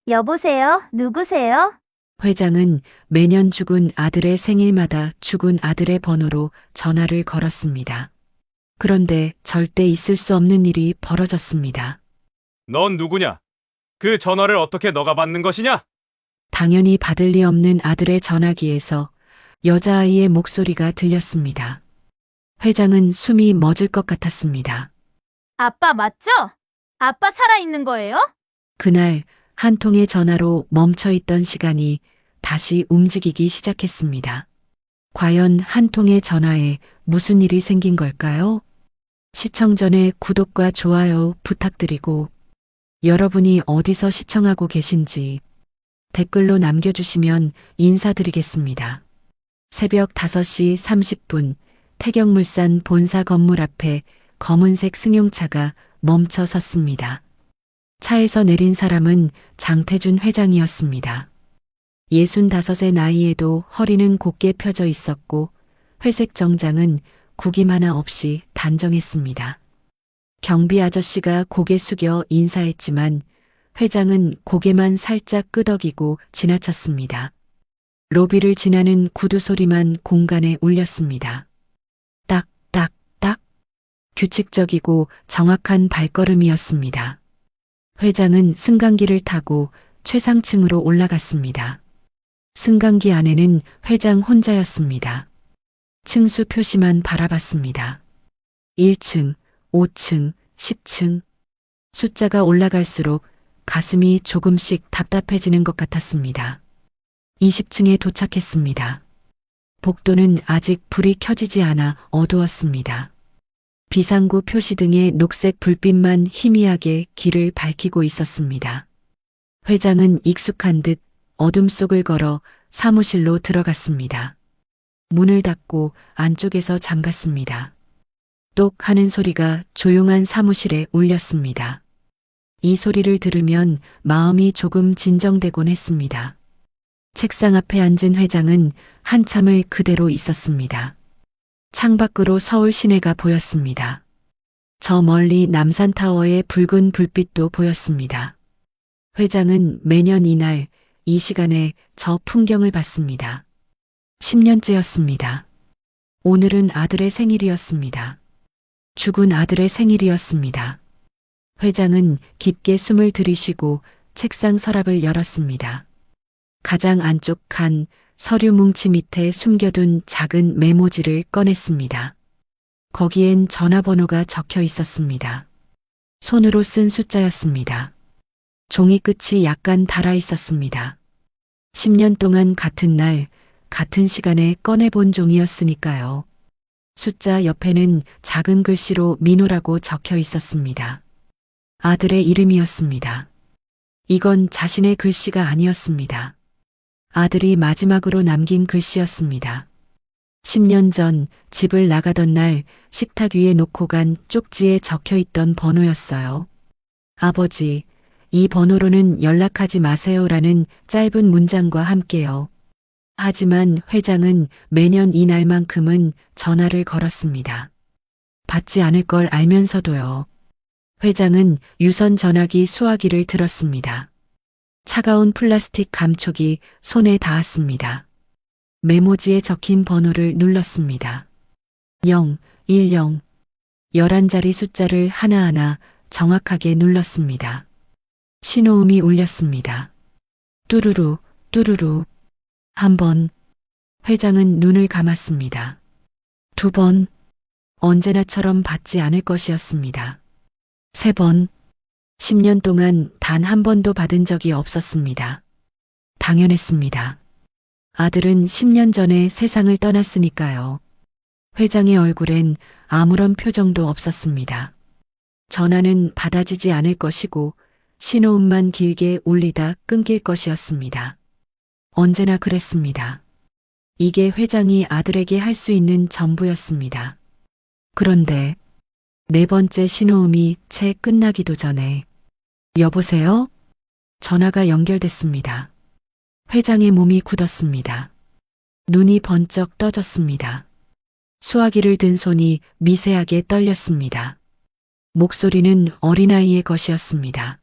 여보세요? 누구세요? 회장은 매년 죽은 아들의 생일마다 죽은 아들의 번호로 전화를 걸었습니다. 그런데 절대 있을 수 없는 일이 벌어졌습니다. 넌 누구냐? 그 전화를 어떻게 너가 받는 것이냐? 당연히 받을 리 없는 아들의 전화기에서 여자아이의 목소리가 들렸습니다. 회장은 숨이 멎을 것 같았습니다. 아빠 맞죠? 아빠 살아있는 거예요? 그날 한 통의 전화로 멈춰있던 시간이 다시 움직이기 시작했습니다. 과연 한 통의 전화에 무슨 일이 생긴 걸까요? 시청 전에 구독과 좋아요 부탁드리고 여러분이 어디서 시청하고 계신지 댓글로 남겨주시면 인사드리겠습니다. 새벽 5시 30분 태경물산 본사 건물 앞에 검은색 승용차가 멈춰 섰습니다. 차에서 내린 사람은 장태준 회장이었습니다. 65의 나이에도 허리는 곧게 펴져 있었고 회색 정장은 구김 하나 없이 단정했습니다. 경비 아저씨가 고개 숙여 인사했지만 회장은 고개만 살짝 끄덕이고 지나쳤습니다. 로비를 지나는 구두 소리만 공간에 울렸습니다. 딱, 딱, 딱. 규칙적이고 정확한 발걸음이었습니다. 회장은 승강기를 타고 최상층으로 올라갔습니다. 승강기 안에는 회장 혼자였습니다. 층수 표시만 바라봤습니다. 1층, 5층, 10층. 숫자가 올라갈수록 가슴이 조금씩 답답해지는 것 같았습니다. 20층에 도착했습니다. 복도는 아직 불이 켜지지 않아 어두웠습니다. 비상구 표시등의 녹색 불빛만 희미하게 길을 밝히고 있었습니다. 회장은 익숙한 듯 어둠 속을 걸어 사무실로 들어갔습니다. 문을 닫고 안쪽에서 잠갔습니다. 똑 하는 소리가 조용한 사무실에 울렸습니다. 이 소리를 들으면 마음이 조금 진정되곤 했습니다. 책상 앞에 앉은 회장은 한참을 그대로 있었습니다. 창밖으로 서울 시내가 보였습니다. 저 멀리 남산타워의 붉은 불빛도 보였습니다. 회장은 매년 이날, 이 시간에 저 풍경을 봤습니다. 10년째였습니다. 오늘은 아들의 생일이었습니다. 죽은 아들의 생일이었습니다. 회장은 깊게 숨을 들이쉬고 책상 서랍을 열었습니다. 가장 안쪽 칸 서류 뭉치 밑에 숨겨둔 작은 메모지를 꺼냈습니다. 거기엔 전화번호가 적혀 있었습니다. 손으로 쓴 숫자였습니다. 종이 끝이 약간 닳아 있었습니다. 10년 동안 같은 날, 같은 시간에 꺼내본 종이었으니까요. 숫자 옆에는 작은 글씨로 민호라고 적혀 있었습니다. 아들의 이름이었습니다. 이건 자신의 글씨가 아니었습니다. 아들이 마지막으로 남긴 글씨였습니다. 10년 전 집을 나가던 날 식탁 위에 놓고 간 쪽지에 적혀 있던 번호였어요. 아버지, 이 번호로는 연락하지 마세요라는 짧은 문장과 함께요. 하지만 회장은 매년 이 날만큼은 전화를 걸었습니다. 받지 않을 걸 알면서도요. 회장은 유선 전화기 수화기를 들었습니다. 차가운 플라스틱 감촉이 손에 닿았습니다. 메모지에 적힌 번호를 눌렀습니다. 0, 1, 0. 11자리 숫자를 하나하나 정확하게 눌렀습니다. 신호음이 울렸습니다. 뚜루루, 뚜루루. 한 번. 회장은 눈을 감았습니다. 2번. 언제나처럼 받지 않을 것이었습니다. 3번. 10년 동안 단 한 번도 받은 적이 없었습니다. 당연했습니다. 아들은 10년 전에 세상을 떠났으니까요. 회장의 얼굴엔 아무런 표정도 없었습니다. 전화는 받아지지 않을 것이고 신호음만 길게 울리다 끊길 것이었습니다. 언제나 그랬습니다. 이게 회장이 아들에게 할 수 있는 전부였습니다. 그런데 4번째 신호음이 채 끝나기도 전에 여보세요? 전화가 연결됐습니다. 회장의 몸이 굳었습니다. 눈이 번쩍 떠졌습니다. 수화기를 든 손이 미세하게 떨렸습니다. 목소리는 어린아이의 것이었습니다.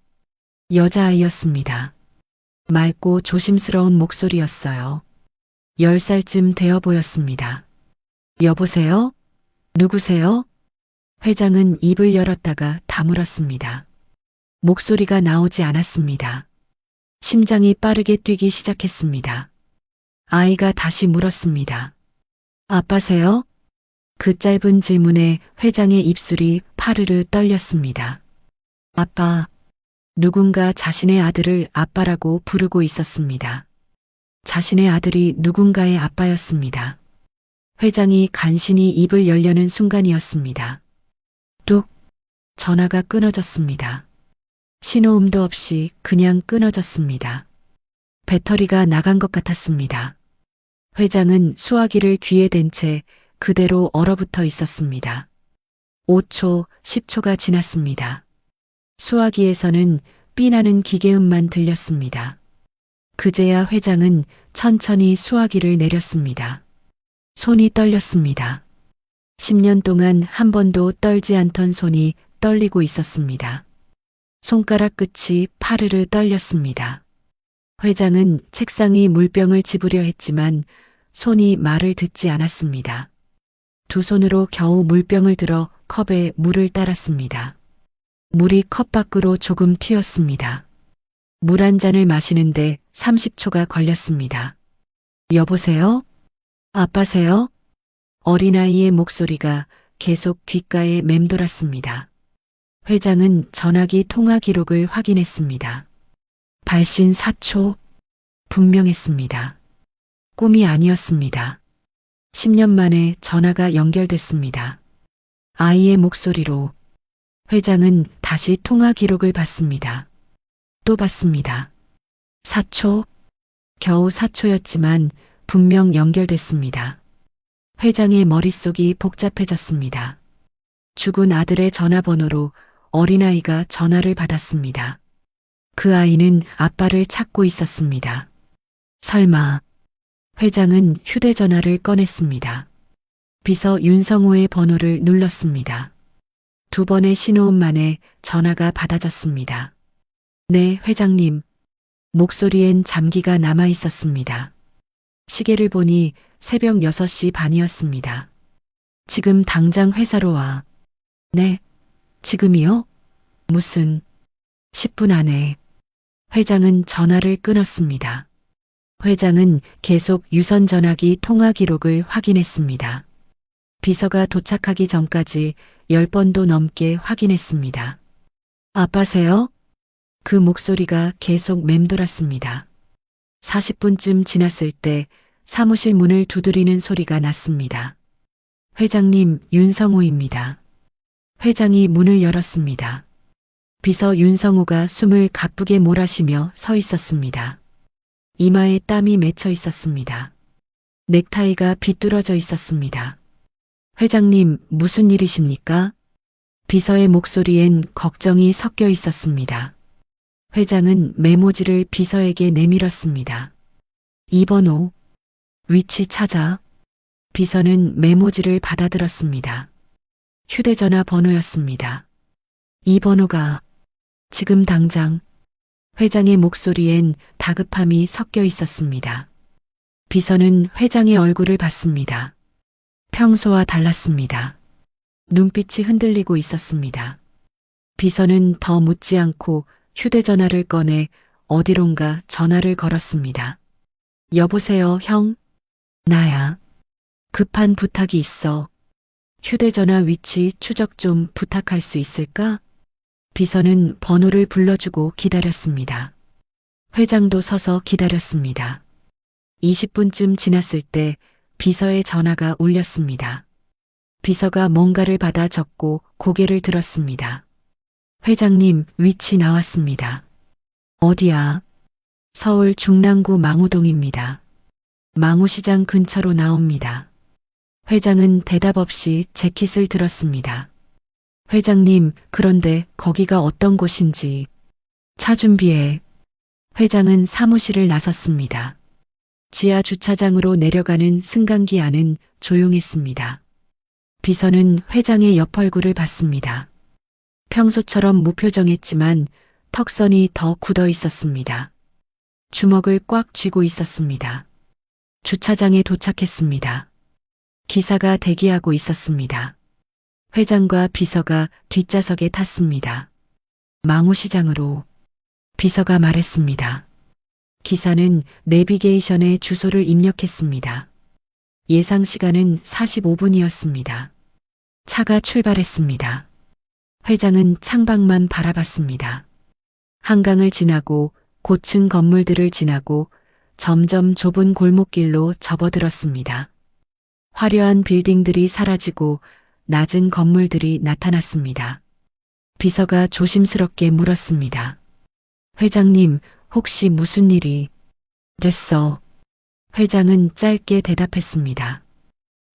여자아이였습니다. 맑고 조심스러운 목소리였어요. 10살쯤 되어 보였습니다. 여보세요? 누구세요? 회장은 입을 열었다가 다물었습니다. 목소리가 나오지 않았습니다. 심장이 빠르게 뛰기 시작했습니다. 아이가 다시 물었습니다. 아빠세요? 그 짧은 질문에 회장의 입술이 파르르 떨렸습니다. 아빠. 누군가 자신의 아들을 아빠라고 부르고 있었습니다. 자신의 아들이 누군가의 아빠였습니다. 회장이 간신히 입을 열려는 순간이었습니다. 뚝. 전화가 끊어졌습니다. 신호음도 없이 그냥 끊어졌습니다. 배터리가 나간 것 같았습니다. 회장은 수화기를 귀에 댄 채 그대로 얼어붙어 있었습니다. 5초, 10초가 지났습니다. 수화기에서는 삐나는 기계음만 들렸습니다. 그제야 회장은 천천히 수화기를 내렸습니다. 손이 떨렸습니다. 10년 동안 한 번도 떨지 않던 손이 떨리고 있었습니다. 손가락 끝이 파르르 떨렸습니다. 회장은 책상이 물병을 집으려 했지만 손이 말을 듣지 않았습니다. 두 손으로 겨우 물병을 들어 컵에 물을 따랐습니다. 물이 컵 밖으로 조금 튀었습니다. 물 한 잔을 마시는데 30초가 걸렸습니다. 여보세요? 아빠세요? 어린아이의 목소리가 계속 귓가에 맴돌았습니다. 회장은 전화기 통화 기록을 확인했습니다. 발신 4초. 분명했습니다. 꿈이 아니었습니다. 10년 만에 전화가 연결됐습니다. 아이의 목소리로. 회장은 다시 통화 기록을 봤습니다. 또 봤습니다. 4초. 겨우 4초였지만 분명 연결됐습니다. 회장의 머릿속이 복잡해졌습니다. 죽은 아들의 전화번호로 어린아이가 전화를 받았습니다. 그 아이는 아빠를 찾고 있었습니다. 설마. 회장은 휴대전화를 꺼냈습니다. 비서 윤성호의 번호를 눌렀습니다. 두 번의 신호음 만에 전화가 받아졌습니다. 네, 회장님. 목소리엔 잠기가 남아 있었습니다. 시계를 보니 새벽 6시 반이었습니다. 지금 당장 회사로 와. 네. 지금이요? 무슨 10분 안에. 회장은 전화를 끊었습니다. 회장은 계속 유선 전화기 통화 기록을 확인했습니다. 비서가 도착하기 전까지 10번도 넘게 확인했습니다. 아빠세요? 그 목소리가 계속 맴돌았습니다. 40분쯤 지났을 때 사무실 문을 두드리는 소리가 났습니다. 회장님, 윤성호입니다. 회장이 문을 열었습니다. 비서 윤성호가 숨을 가쁘게 몰아쉬며 서 있었습니다. 이마에 땀이 맺혀 있었습니다. 넥타이가 비뚤어져 있었습니다. 회장님, 무슨 일이십니까? 비서의 목소리엔 걱정이 섞여 있었습니다. 회장은 메모지를 비서에게 내밀었습니다. 2번호. 위치 찾아. 비서는 메모지를 받아들었습니다. 휴대전화 번호였습니다. 2번호가 지금 당장. 회장의 목소리엔 다급함이 섞여 있었습니다. 비서는 회장의 얼굴을 봤습니다. 평소와 달랐습니다. 눈빛이 흔들리고 있었습니다. 비서는 더 묻지 않고 휴대전화를 꺼내 어디론가 전화를 걸었습니다. 여보세요, 형? 나야. 급한 부탁이 있어. 휴대전화 위치 추적 좀 부탁할 수 있을까? 비서는 번호를 불러주고 기다렸습니다. 회장도 서서 기다렸습니다. 20분쯤 지났을 때 비서의 전화가 울렸습니다. 비서가 뭔가를 받아 적고 고개를 들었습니다. 회장님, 위치 나왔습니다. 어디야? 서울 중랑구 망우동입니다. 망우시장 근처로 나옵니다. 회장은 대답 없이 재킷을 들었습니다. 회장님, 그런데 거기가 어떤 곳인지. 차 준비해. 회장은 사무실을 나섰습니다. 지하 주차장으로 내려가는 승강기 안은 조용했습니다. 비서는 회장의 옆 얼굴을 봤습니다. 평소처럼 무표정했지만 턱선이 더 굳어 있었습니다. 주먹을 꽉 쥐고 있었습니다. 주차장에 도착했습니다. 기사가 대기하고 있었습니다. 회장과 비서가 뒷좌석에 탔습니다. 망우시장으로. 비서가 말했습니다. 기사는 내비게이션에 주소를 입력했습니다. 예상 시간은 45분이었습니다. 차가 출발했습니다. 회장은 창밖만 바라봤습니다. 한강을 지나고 고층 건물들을 지나고 점점 좁은 골목길로 접어들었습니다. 화려한 빌딩들이 사라지고 낮은 건물들이 나타났습니다. 비서가 조심스럽게 물었습니다. 회장님, 혹시 무슨 일이 됐어? 회장은 짧게 대답했습니다.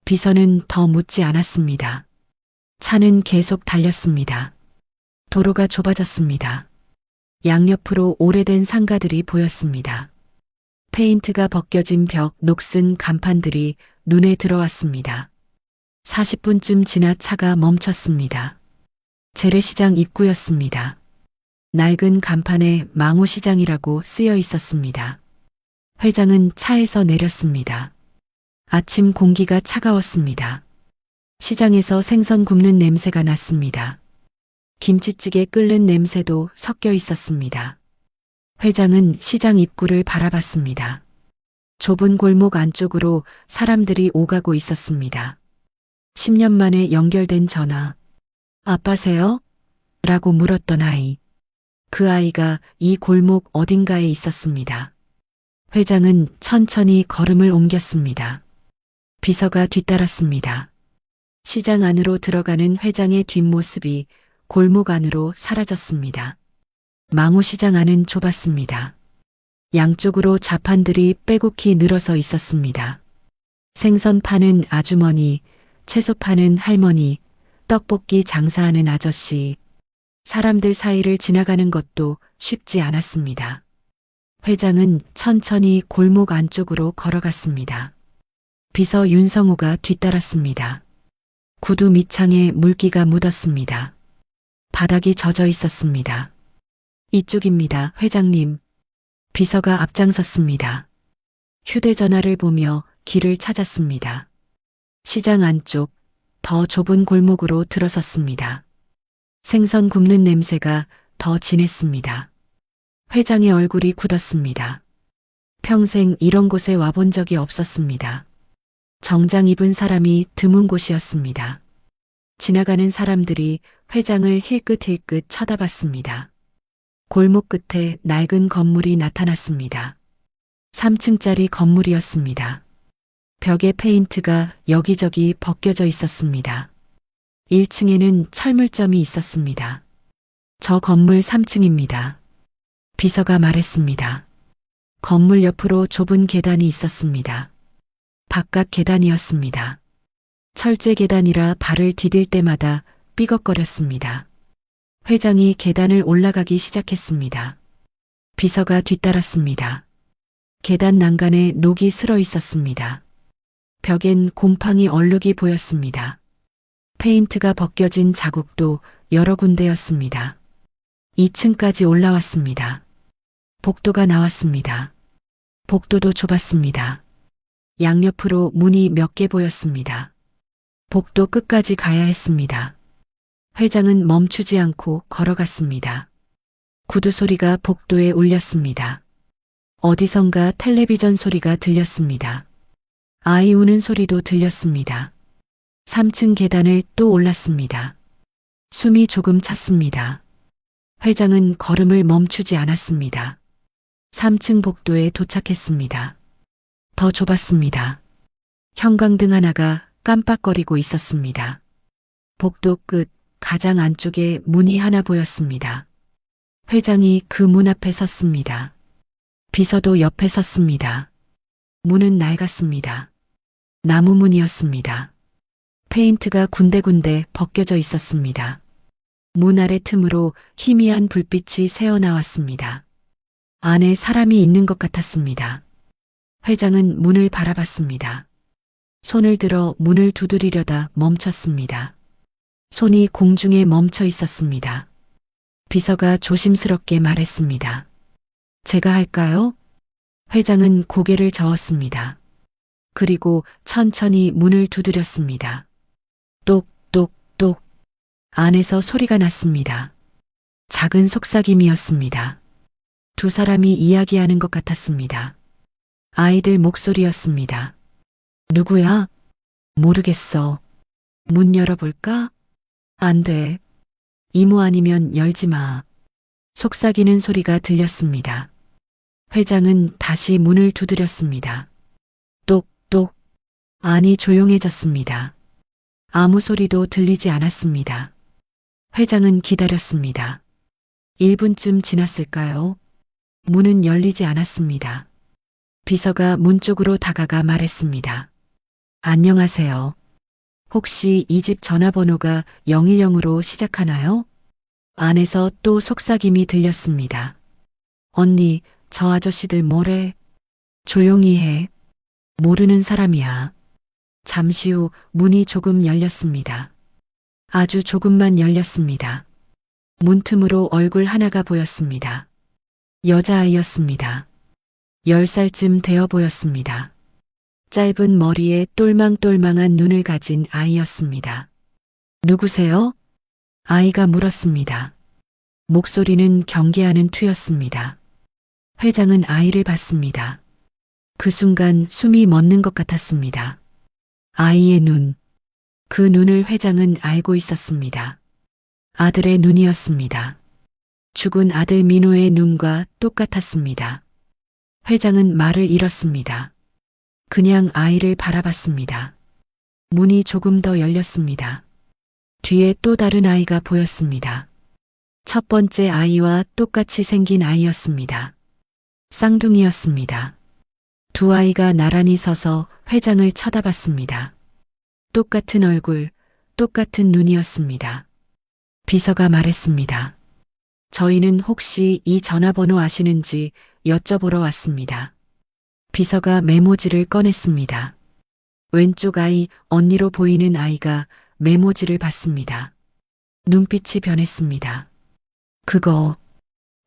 비서는 더 묻지 않았습니다. 차는 계속 달렸습니다. 도로가 좁아졌습니다. 양옆으로 오래된 상가들이 보였습니다. 페인트가 벗겨진 벽, 녹슨 간판들이 눈에 들어왔습니다. 40분쯤 지나 차가 멈췄습니다. 재래시장 입구였습니다. 낡은 간판에 망우시장이라고 쓰여 있었습니다. 회장은 차에서 내렸습니다. 아침 공기가 차가웠습니다. 시장에서 생선 굽는 냄새가 났습니다. 김치찌개 끓는 냄새도 섞여 있었습니다. 회장은 시장 입구를 바라봤습니다. 좁은 골목 안쪽으로 사람들이 오가고 있었습니다. 10년 만에 연결된 전화. 아빠세요? 라고 물었던 아이. 그 아이가 이 골목 어딘가에 있었습니다. 회장은 천천히 걸음을 옮겼습니다. 비서가 뒤따랐습니다. 시장 안으로 들어가는 회장의 뒷모습이 골목 안으로 사라졌습니다. 망우시장 안은 좁았습니다. 양쪽으로 좌판들이 빼곡히 늘어서 있었습니다. 생선 파는 아주머니, 채소 파는 할머니, 떡볶이 장사하는 아저씨, 사람들 사이를 지나가는 것도 쉽지 않았습니다. 회장은 천천히 골목 안쪽으로 걸어갔습니다. 비서 윤성호가 뒤따랐습니다. 구두 밑창에 물기가 묻었습니다. 바닥이 젖어 있었습니다. 이쪽입니다, 회장님. 비서가 앞장섰습니다. 휴대전화를 보며 길을 찾았습니다. 시장 안쪽, 더 좁은 골목으로 들어섰습니다. 생선 굽는 냄새가 더 진했습니다. 회장의 얼굴이 굳었습니다. 평생 이런 곳에 와본 적이 없었습니다. 정장 입은 사람이 드문 곳이었습니다. 지나가는 사람들이 회장을 힐끗힐끗 쳐다봤습니다. 골목 끝에 낡은 건물이 나타났습니다. 3층짜리 건물이었습니다. 벽에 페인트가 여기저기 벗겨져 있었습니다. 1층에는 철물점이 있었습니다. 저 건물 3층입니다. 비서가 말했습니다. 건물 옆으로 좁은 계단이 있었습니다. 바깥 계단이었습니다. 철제 계단이라 발을 디딜 때마다 삐걱거렸습니다. 회장이 계단을 올라가기 시작했습니다. 비서가 뒤따랐습니다. 계단 난간에 녹이 슬어 있었습니다. 벽엔 곰팡이 얼룩이 보였습니다. 페인트가 벗겨진 자국도 여러 군데였습니다. 2층까지 올라왔습니다. 복도가 나왔습니다. 복도도 좁았습니다. 양옆으로 문이 몇 개 보였습니다. 복도 끝까지 가야 했습니다. 회장은 멈추지 않고 걸어갔습니다. 구두 소리가 복도에 울렸습니다. 어디선가 텔레비전 소리가 들렸습니다. 아이 우는 소리도 들렸습니다. 3층 계단을 또 올랐습니다. 숨이 조금 찼습니다. 회장은 걸음을 멈추지 않았습니다. 3층 복도에 도착했습니다. 더 좁았습니다. 형광등 하나가 깜빡거리고 있었습니다. 복도 끝 가장 안쪽에 문이 하나 보였습니다. 회장이 그 문 앞에 섰습니다. 비서도 옆에 섰습니다. 문은 낡았습니다. 나무 문이었습니다. 페인트가 군데군데 벗겨져 있었습니다. 문 아래 틈으로 희미한 불빛이 새어나왔습니다. 안에 사람이 있는 것 같았습니다. 회장은 문을 바라봤습니다. 손을 들어 문을 두드리려다 멈췄습니다. 손이 공중에 멈춰 있었습니다. 비서가 조심스럽게 말했습니다. 제가 할까요? 회장은 고개를 저었습니다. 그리고 천천히 문을 두드렸습니다. 똑똑똑. 안에서 소리가 났습니다. 작은 속삭임이었습니다. 두 사람이 이야기하는 것 같았습니다. 아이들 목소리였습니다. 누구야? 모르겠어. 문 열어볼까? 안 돼. 이모 아니면 열지 마. 속삭이는 소리가 들렸습니다. 회장은 다시 문을 두드렸습니다. 똑똑. 안이 조용해졌습니다. 아무 소리도 들리지 않았습니다. 회장은 기다렸습니다. 1분쯤 지났을까요? 문은 열리지 않았습니다. 비서가 문 쪽으로 다가가 말했습니다. 안녕하세요. 혹시 이 집 전화번호가 010으로 시작하나요? 안에서 또 속삭임이 들렸습니다. 언니, 저 아저씨들 뭐래? 조용히 해. 모르는 사람이야. 잠시 후 문이 조금 열렸습니다. 아주 조금만 열렸습니다. 문틈으로 얼굴 하나가 보였습니다. 여자아이였습니다. 10살쯤 되어 보였습니다. 짧은 머리에 똘망똘망한 눈을 가진 아이였습니다. 누구세요? 아이가 물었습니다. 목소리는 경계하는 투였습니다. 회장은 아이를 봤습니다. 그 순간 숨이 멎는 것 같았습니다. 아이의 눈. 그 눈을 회장은 알고 있었습니다. 아들의 눈이었습니다. 죽은 아들 민호의 눈과 똑같았습니다. 회장은 말을 잃었습니다. 그냥 아이를 바라봤습니다. 문이 조금 더 열렸습니다. 뒤에 또 다른 아이가 보였습니다. 첫 번째 아이와 똑같이 생긴 아이였습니다. 쌍둥이였습니다. 두 아이가 나란히 서서 회장을 쳐다봤습니다. 똑같은 얼굴, 똑같은 눈이었습니다. 비서가 말했습니다. 저희는 혹시 이 전화번호 아시는지 여쭤보러 왔습니다. 비서가 메모지를 꺼냈습니다. 왼쪽 아이, 언니로 보이는 아이가 메모지를 봤습니다. 눈빛이 변했습니다. 그거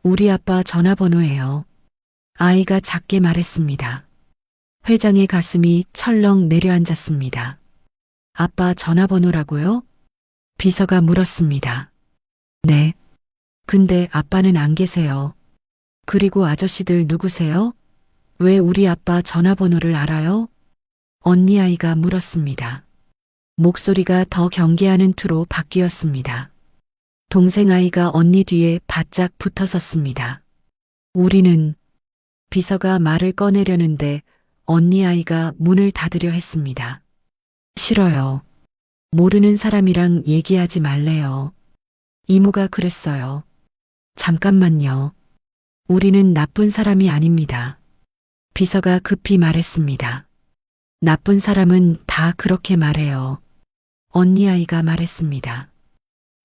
우리 아빠 전화번호예요. 아이가 작게 말했습니다. 회장의 가슴이 철렁 내려앉았습니다. 아빠 전화번호라고요? 비서가 물었습니다. 네. 근데 아빠는 안 계세요. 그리고 아저씨들 누구세요? 왜 우리 아빠 전화번호를 알아요? 언니 아이가 물었습니다. 목소리가 더 경계하는 투로 바뀌었습니다. 동생 아이가 언니 뒤에 바짝 붙어 섰습니다. 우리는 비서가 말을 꺼내려는데 언니 아이가 문을 닫으려 했습니다. 싫어요. 모르는 사람이랑 얘기하지 말래요. 이모가 그랬어요. 잠깐만요. 우리는 나쁜 사람이 아닙니다. 비서가 급히 말했습니다. 나쁜 사람은 다 그렇게 말해요. 언니 아이가 말했습니다.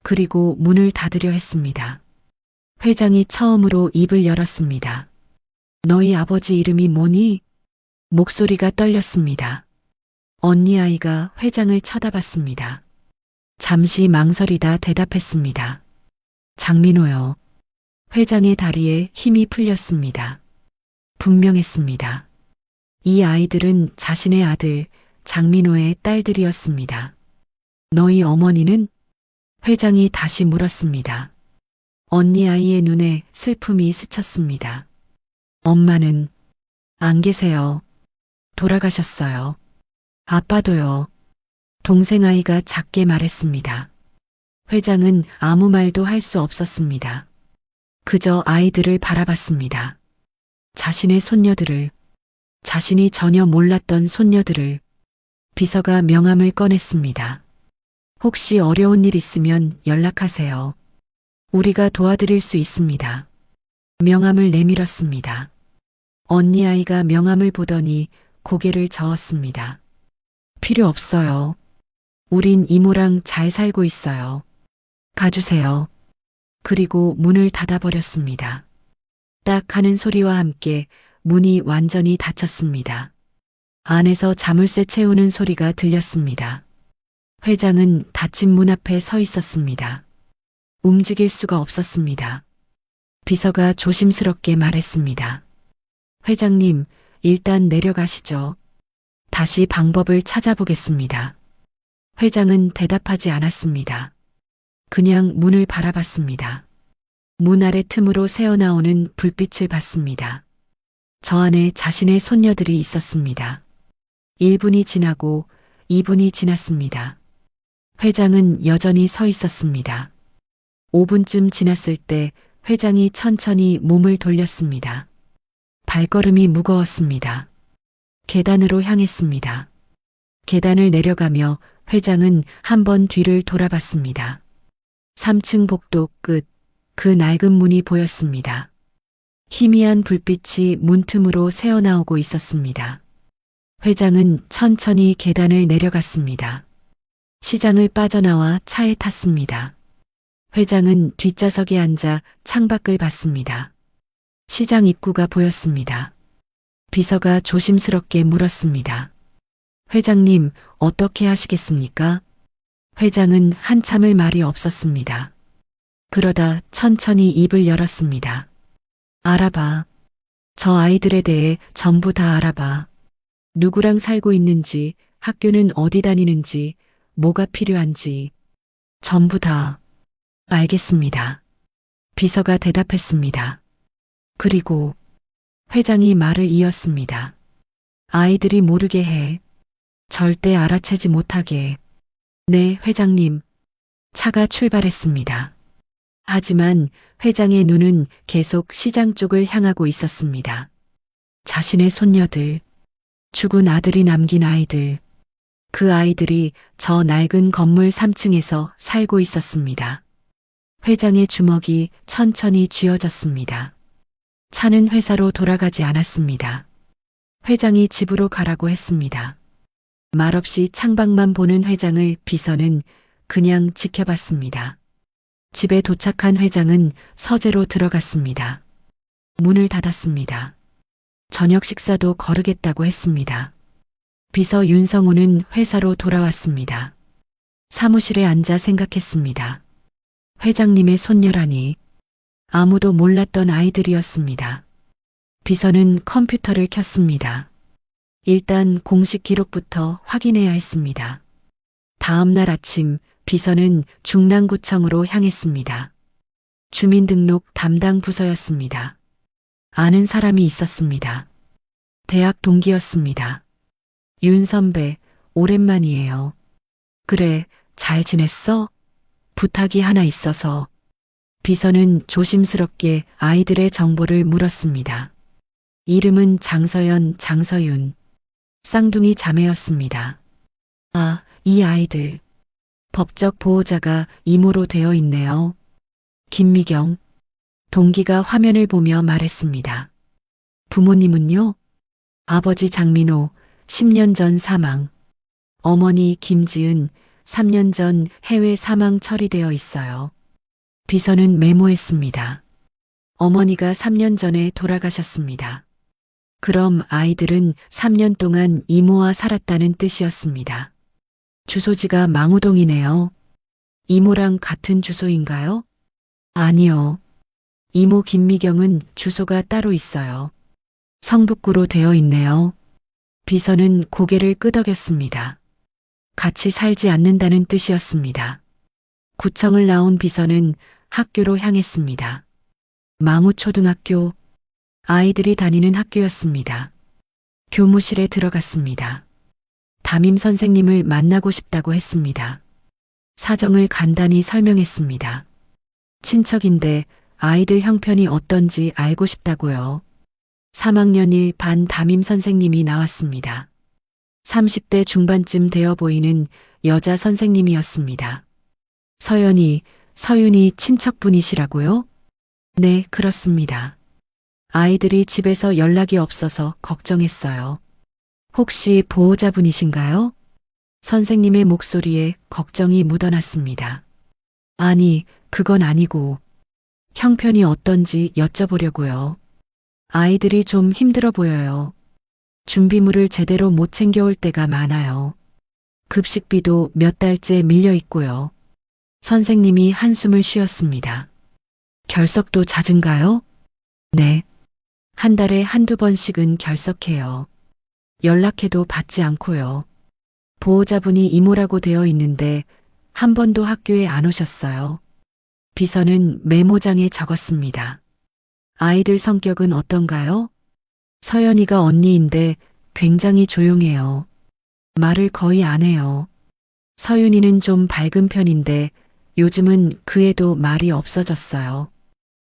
그리고 문을 닫으려 했습니다. 회장이 처음으로 입을 열었습니다. 너희 아버지 이름이 뭐니? 목소리가 떨렸습니다. 언니 아이가 회장을 쳐다봤습니다. 잠시 망설이다 대답했습니다. 장민호요. 회장의 다리에 힘이 풀렸습니다. 분명했습니다. 이 아이들은 자신의 아들 장민호의 딸들이었습니다. 너희 어머니는? 회장이 다시 물었습니다. 언니 아이의 눈에 슬픔이 스쳤습니다. 엄마는 안 계세요. 돌아가셨어요. 아빠도요. 동생 아이가 작게 말했습니다. 회장은 아무 말도 할 수 없었습니다. 그저 아이들을 바라봤습니다. 자신의 손녀들을, 자신이 전혀 몰랐던 손녀들을. 비서가 명함을 꺼냈습니다. 혹시 어려운 일 있으면 연락하세요. 우리가 도와드릴 수 있습니다. 명함을 내밀었습니다. 언니 아이가 명함을 보더니 고개를 저었습니다. 필요 없어요. 우린 이모랑 잘 살고 있어요. 가주세요. 그리고 문을 닫아버렸습니다. 딱 하는 소리와 함께 문이 완전히 닫혔습니다. 안에서 자물쇠 채우는 소리가 들렸습니다. 회장은 닫힌 문 앞에 서 있었습니다. 움직일 수가 없었습니다. 비서가 조심스럽게 말했습니다. 회장님, 일단 내려가시죠. 다시 방법을 찾아보겠습니다. 회장은 대답하지 않았습니다. 그냥 문을 바라봤습니다. 문 아래 틈으로 새어나오는 불빛을 봤습니다. 저 안에 자신의 손녀들이 있었습니다. 1분이 지나고 2분이 지났습니다. 회장은 여전히 서 있었습니다. 5분쯤 지났을 때 회장이 천천히 몸을 돌렸습니다. 발걸음이 무거웠습니다. 계단으로 향했습니다. 계단을 내려가며 회장은 한 번 뒤를 돌아봤습니다. 3층 복도 끝, 그 낡은 문이 보였습니다. 희미한 불빛이 문틈으로 새어나오고 있었습니다. 회장은 천천히 계단을 내려갔습니다. 시장을 빠져나와 차에 탔습니다. 회장은 뒷좌석에 앉아 창밖을 봤습니다. 시장 입구가 보였습니다. 비서가 조심스럽게 물었습니다. 회장님, 어떻게 하시겠습니까? 회장은 한참을 말이 없었습니다. 그러다 천천히 입을 열었습니다. 알아봐. 저 아이들에 대해 전부 다 알아봐. 누구랑 살고 있는지, 학교는 어디 다니는지, 뭐가 필요한지. 전부 다. 알겠습니다. 비서가 대답했습니다. 그리고 회장이 말을 이었습니다. 아이들이 모르게 해. 절대 알아채지 못하게. 네, 회장님. 차가 출발했습니다. 하지만 회장의 눈은 계속 시장 쪽을 향하고 있었습니다. 자신의 손녀들, 죽은 아들이 남긴 아이들, 그 아이들이 저 낡은 건물 3층에서 살고 있었습니다. 회장의 주먹이 천천히 쥐어졌습니다. 차는 회사로 돌아가지 않았습니다. 회장이 집으로 가라고 했습니다. 말없이 창밖만 보는 회장을 비서는 그냥 지켜봤습니다. 집에 도착한 회장은 서재로 들어갔습니다. 문을 닫았습니다. 저녁 식사도 거르겠다고 했습니다. 비서 윤성우는 회사로 돌아왔습니다. 사무실에 앉아 생각했습니다. 회장님의 손녀라니 아무도 몰랐던 아이들이었습니다. 비서는 컴퓨터를 켰습니다. 일단 공식 기록부터 확인해야 했습니다. 다음 날 아침 비서는 중랑구청으로 향했습니다. 주민등록 담당 부서였습니다. 아는 사람이 있었습니다. 대학 동기였습니다. 윤 선배, 오랜만이에요. 그래, 잘 지냈어? 부탁이 하나 있어서. 비서는 조심스럽게 아이들의 정보를 물었습니다. 이름은 장서연, 장서윤. 쌍둥이 자매였습니다. 아, 이 아이들. 법적 보호자가 이모로 되어 있네요. 김미경. 동기가 화면을 보며 말했습니다. 부모님은요? 아버지 장민호, 10년 전 사망. 어머니 김지은, 3년 전 해외 사망 처리되어 있어요. 비서는 메모했습니다. 어머니가 3년 전에 돌아가셨습니다. 그럼 아이들은 3년 동안 이모와 살았다는 뜻이었습니다. 주소지가 망우동이네요. 이모랑 같은 주소인가요? 아니요. 이모 김미경은 주소가 따로 있어요. 성북구로 되어 있네요. 비서는 고개를 끄덕였습니다. 같이 살지 않는다는 뜻이었습니다. 구청을 나온 비서는 학교로 향했습니다. 망우초등학교, 아이들이 다니는 학교였습니다. 교무실에 들어갔습니다. 담임 선생님을 만나고 싶다고 했습니다. 사정을 간단히 설명했습니다. 친척인데 아이들 형편이 어떤지 알고 싶다고요. 3학년 1반 담임 선생님이 나왔습니다. 30대 중반쯤 되어 보이는 여자 선생님이었습니다. 서연이, 서윤이 친척분이시라고요? 네, 그렇습니다. 아이들이 집에서 연락이 없어서 걱정했어요. 혹시 보호자분이신가요? 선생님의 목소리에 걱정이 묻어났습니다. 아니, 그건 아니고 형편이 어떤지 여쭤보려고요. 아이들이 좀 힘들어 보여요. 준비물을 제대로 못 챙겨올 때가 많아요. 급식비도 몇 달째 밀려 있고요. 선생님이 한숨을 쉬었습니다. 결석도 잦은가요? 네. 한 달에 한두 번씩은 결석해요. 연락해도 받지 않고요. 보호자분이 이모라고 되어 있는데 한 번도 학교에 안 오셨어요. 비서는 메모장에 적었습니다. 아이들 성격은 어떤가요? 서연이가 언니인데 굉장히 조용해요. 말을 거의 안 해요. 서윤이는 좀 밝은 편인데 요즘은 그 애도 말이 없어졌어요.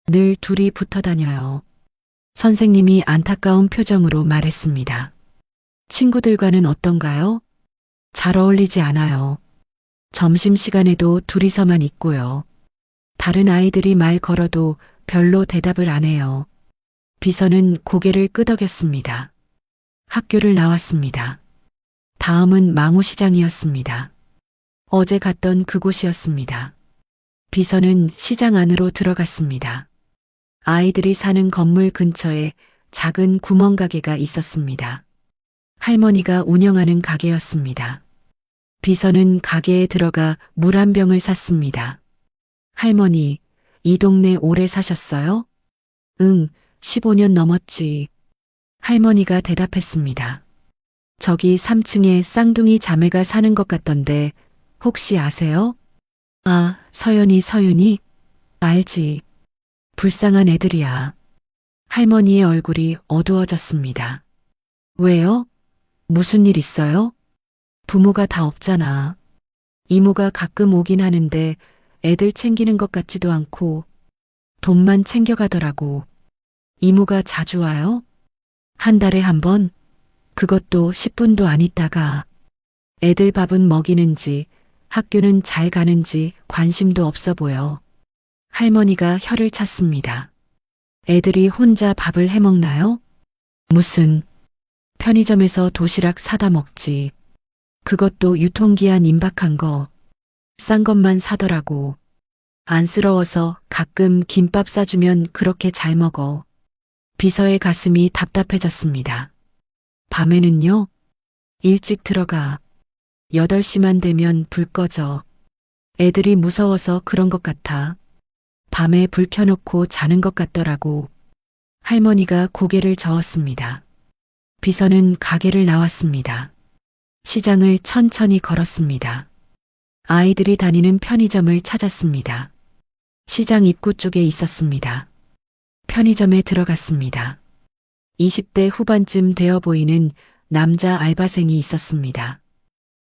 늘 둘이 붙어 다녀요. 선생님이 안타까운 표정으로 말했습니다. 친구들과는 어떤가요? 잘 어울리지 않아요. 점심시간에도 둘이서만 있고요. 다른 아이들이 말 걸어도 별로 대답을 안 해요. 비서는 고개를 끄덕였습니다. 학교를 나왔습니다. 다음은 망우시장이었습니다. 어제 갔던 그곳이었습니다. 비서는 시장 안으로 들어갔습니다. 아이들이 사는 건물 근처에 작은 구멍가게가 있었습니다. 할머니가 운영하는 가게였습니다. 비서는 가게에 들어가 물 한 병을 샀습니다. 할머니, 이 동네 오래 사셨어요? 응, 15년 넘었지. 할머니가 대답했습니다. 저기 3층에 쌍둥이 자매가 사는 것 같던데 혹시 아세요? 아, 서윤이? 알지. 불쌍한 애들이야. 할머니의 얼굴이 어두워졌습니다. 왜요? 무슨 일 있어요? 부모가 다 없잖아. 이모가 가끔 오긴 하는데 애들 챙기는 것 같지도 않고 돈만 챙겨가더라고. 이모가 자주 와요? 한 달에 한 번? 그것도 10분도 안 있다가. 애들 밥은 먹이는지 학교는 잘 가는지 관심도 없어 보여. 할머니가 혀를 찼습니다. 애들이 혼자 밥을 해 먹나요? 무슨 편의점에서 도시락 사다 먹지. 그것도 유통기한 임박한 거. 싼 것만 사더라고. 안쓰러워서 가끔 김밥 싸주면 그렇게 잘 먹어. 비서의 가슴이 답답해졌습니다. 밤에는요? 일찍 들어가. 8시만 되면 불 꺼져. 애들이 무서워서 그런 것 같아. 밤에 불 켜놓고 자는 것 같더라고. 할머니가 고개를 저었습니다. 비서는 가게를 나왔습니다. 시장을 천천히 걸었습니다. 아이들이 다니는 편의점을 찾았습니다. 시장 입구 쪽에 있었습니다. 편의점에 들어갔습니다. 20대 후반쯤 되어 보이는 남자 알바생이 있었습니다.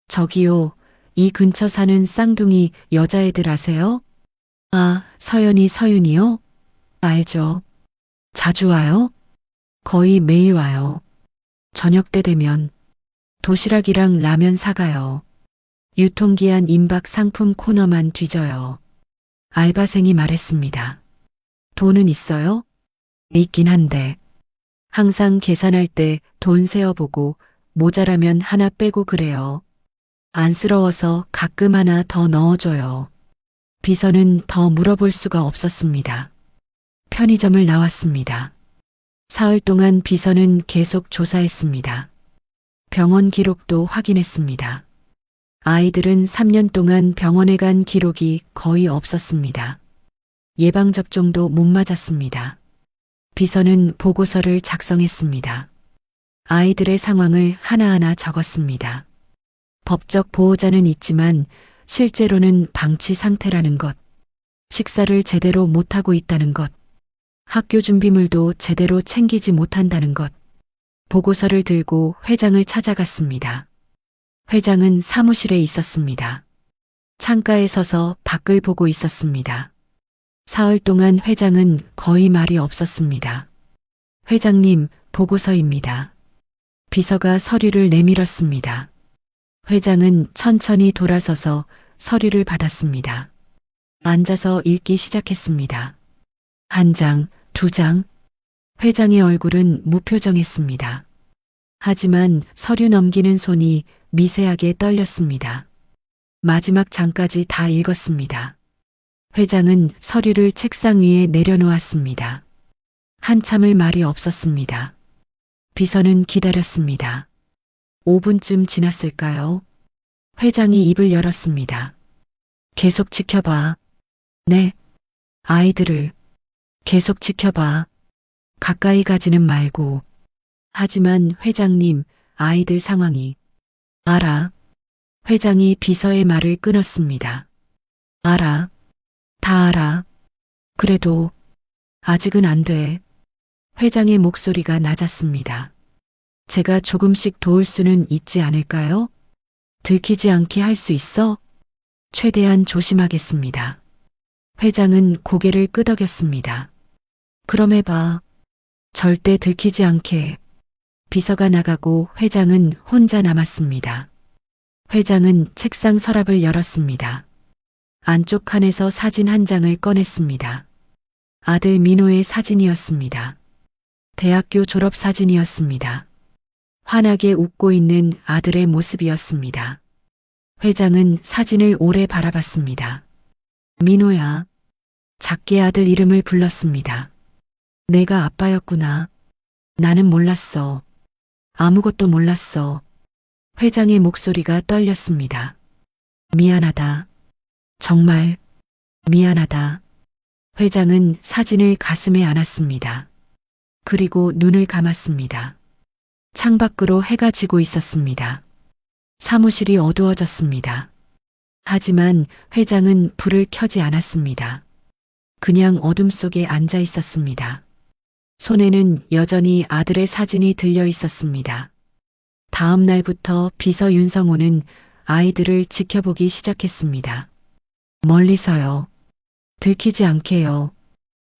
저기요, 이 근처 사는 쌍둥이 여자애들 아세요? 아, 서윤이요? 알죠. 자주 와요? 거의 매일 와요. 저녁 때 되면 도시락이랑 라면 사가요. 유통기한 임박 상품 코너만 뒤져요. 알바생이 말했습니다. 돈은 있어요? 있긴 한데. 항상 계산할 때 돈 세어보고 모자라면 하나 빼고 그래요. 안쓰러워서 가끔 하나 더 넣어줘요. 비서는 더 물어볼 수가 없었습니다. 편의점을 나왔습니다. 사흘 동안 비서는 계속 조사했습니다. 병원 기록도 확인했습니다. 아이들은 3년 동안 병원에 간 기록이 거의 없었습니다. 예방접종도 못 맞았습니다. 비서는 보고서를 작성했습니다. 아이들의 상황을 하나하나 적었습니다. 법적 보호자는 있지만 실제로는 방치 상태라는 것, 식사를 제대로 못하고 있다는 것, 학교 준비물도 제대로 챙기지 못한다는 것. 보고서를 들고 회장을 찾아갔습니다. 회장은 사무실에 있었습니다. 창가에 서서 밖을 보고 있었습니다. 사흘 동안 회장은 거의 말이 없었습니다. 회장님, 보고서입니다. 비서가 서류를 내밀었습니다. 회장은 천천히 돌아서서 서류를 받았습니다. 앉아서 읽기 시작했습니다. 한 장, 2장. 회장의 얼굴은 무표정했습니다. 하지만 서류 넘기는 손이 미세하게 떨렸습니다. 마지막 장까지 다 읽었습니다. 회장은 서류를 책상 위에 내려놓았습니다. 한참을 말이 없었습니다. 비서는 기다렸습니다. 5분쯤 지났을까요? 회장이 입을 열었습니다. 계속 지켜봐. 네. 아이들을 계속 지켜봐. 가까이 가지는 말고. 하지만 회장님, 아이들 상황이. 알아. 회장이 비서의 말을 끊었습니다. 알아. 다 알아. 그래도 아직은 안 돼. 회장의 목소리가 낮았습니다. 제가 조금씩 도울 수는 있지 않을까요? 들키지 않게 할 수 있어? 최대한 조심하겠습니다. 회장은 고개를 끄덕였습니다. 그럼 해봐. 절대 들키지 않게. 비서가 나가고 회장은 혼자 남았습니다. 회장은 책상 서랍을 열었습니다. 안쪽 칸에서 사진 한 장을 꺼냈습니다. 아들 민호의 사진이었습니다. 대학교 졸업 사진이었습니다. 환하게 웃고 있는 아들의 모습이었습니다. 회장은 사진을 오래 바라봤습니다. 민호야. 작게 아들 이름을 불렀습니다. 내가 아빠였구나. 나는 몰랐어. 아무것도 몰랐어. 회장의 목소리가 떨렸습니다. 미안하다. 정말 미안하다. 회장은 사진을 가슴에 안았습니다. 그리고 눈을 감았습니다. 창밖으로 해가 지고 있었습니다. 사무실이 어두워졌습니다. 하지만 회장은 불을 켜지 않았습니다. 그냥 어둠 속에 앉아 있었습니다. 손에는 여전히 아들의 사진이 들려 있었습니다. 다음 날부터 비서 윤성호는 아이들을 지켜보기 시작했습니다. 멀리서요. 들키지 않게요.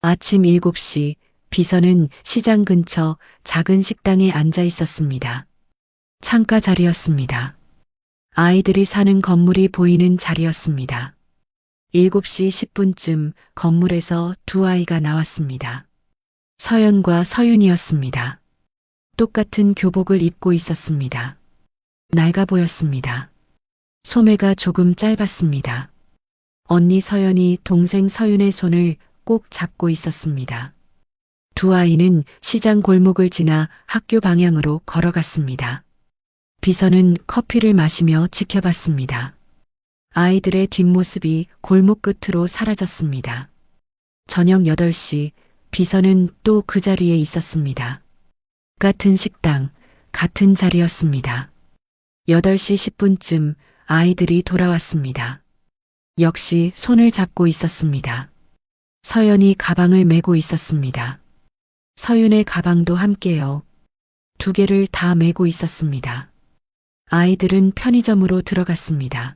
아침 7시 비서는 시장 근처 작은 식당에 앉아 있었습니다. 창가 자리였습니다. 아이들이 사는 건물이 보이는 자리였습니다. 7시 10분쯤 건물에서 두 아이가 나왔습니다. 서연과 서윤이었습니다. 똑같은 교복을 입고 있었습니다. 낡아 보였습니다. 소매가 조금 짧았습니다. 언니 서연이 동생 서윤의 손을 꼭 잡고 있었습니다. 두 아이는 시장 골목을 지나 학교 방향으로 걸어갔습니다. 비서는 커피를 마시며 지켜봤습니다. 아이들의 뒷모습이 골목 끝으로 사라졌습니다. 저녁 8시 비서는 또 그 자리에 있었습니다. 같은 식당, 같은 자리였습니다. 8시 10분쯤 아이들이 돌아왔습니다. 역시 손을 잡고 있었습니다. 서연이 가방을 메고 있었습니다. 서윤의 가방도 함께요. 두 개를 다 메고 있었습니다. 아이들은 편의점으로 들어갔습니다.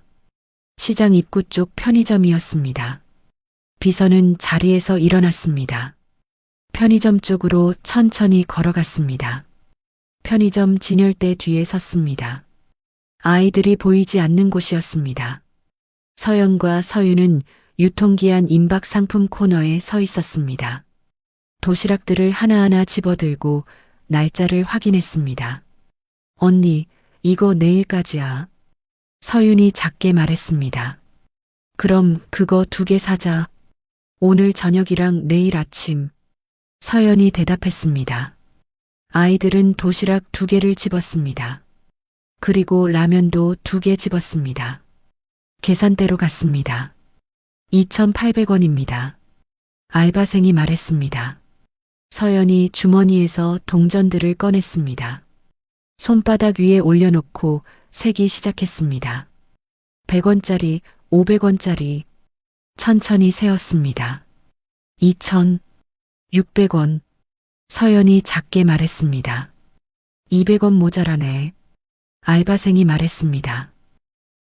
시장 입구 쪽 편의점이었습니다. 비서는 자리에서 일어났습니다. 편의점 쪽으로 천천히 걸어갔습니다. 편의점 진열대 뒤에 섰습니다. 아이들이 보이지 않는 곳이었습니다. 서연과 서윤은 유통기한 임박 상품 코너에 서 있었습니다. 도시락들을 하나하나 집어들고 날짜를 확인했습니다. 언니, 이거 내일까지야. 서윤이 작게 말했습니다. 그럼 그거 2개 사자. 오늘 저녁이랑 내일 아침. 서연이 대답했습니다. 아이들은 도시락 2개를 집었습니다. 그리고 라면도 2개 집었습니다. 계산대로 갔습니다. 2,800원입니다. 알바생이 말했습니다. 서연이 주머니에서 동전들을 꺼냈습니다. 손바닥 위에 올려놓고 세기 시작했습니다. 100원짜리, 500원짜리. 천천히 세었습니다. 2,000, 600원. 서연이 작게 말했습니다. 200원 모자라네. 알바생이 말했습니다.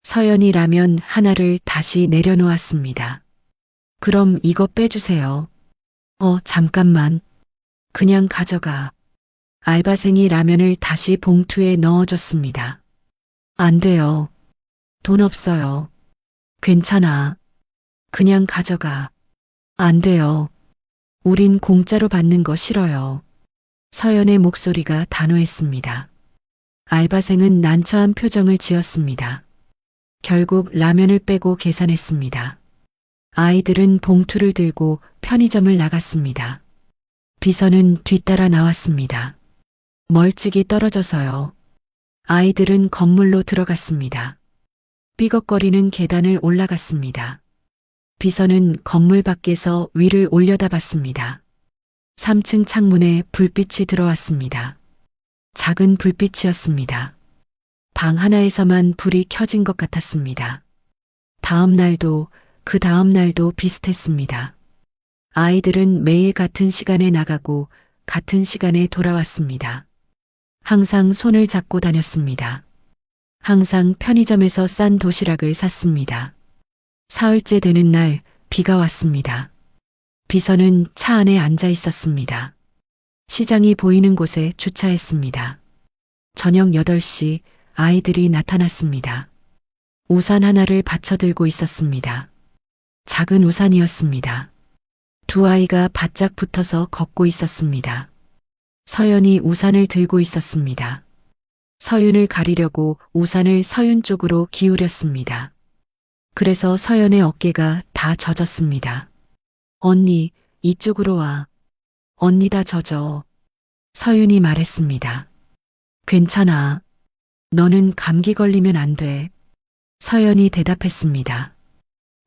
서연이 라면 하나를 다시 내려놓았습니다. 그럼 이거 빼주세요. 잠깐만. 그냥 가져가. 알바생이 라면을 다시 봉투에 넣어줬습니다. 안 돼요. 돈 없어요. 괜찮아. 그냥 가져가. 안 돼요. 우린 공짜로 받는 거 싫어요. 서연의 목소리가 단호했습니다. 알바생은 난처한 표정을 지었습니다. 결국 라면을 빼고 계산했습니다. 아이들은 봉투를 들고 편의점을 나갔습니다. 비서는 뒤따라 나왔습니다. 멀찍이 떨어져서요. 아이들은 건물로 들어갔습니다. 삐걱거리는 계단을 올라갔습니다. 비서는 건물 밖에서 위를 올려다봤습니다. 3층 창문에 불빛이 들어왔습니다. 작은 불빛이었습니다. 방 하나에서만 불이 켜진 것 같았습니다. 다음 날도 그 다음 날도 비슷했습니다. 아이들은 매일 같은 시간에 나가고 같은 시간에 돌아왔습니다. 항상 손을 잡고 다녔습니다. 항상 편의점에서 싼 도시락을 샀습니다. 사흘째 되는 날 비가 왔습니다. 비서는 차 안에 앉아 있었습니다. 시장이 보이는 곳에 주차했습니다. 저녁 8시 아이들이 나타났습니다. 우산 하나를 받쳐 들고 있었습니다. 작은 우산이었습니다. 두 아이가 바짝 붙어서 걷고 있었습니다. 서연이 우산을 들고 있었습니다. 서윤을 가리려고 우산을 서윤 쪽으로 기울였습니다. 그래서 서연의 어깨가 다 젖었습니다. 언니, 이쪽으로 와. 언니 다 젖어. 서윤이 말했습니다. 괜찮아. 너는 감기 걸리면 안 돼. 서연이 대답했습니다.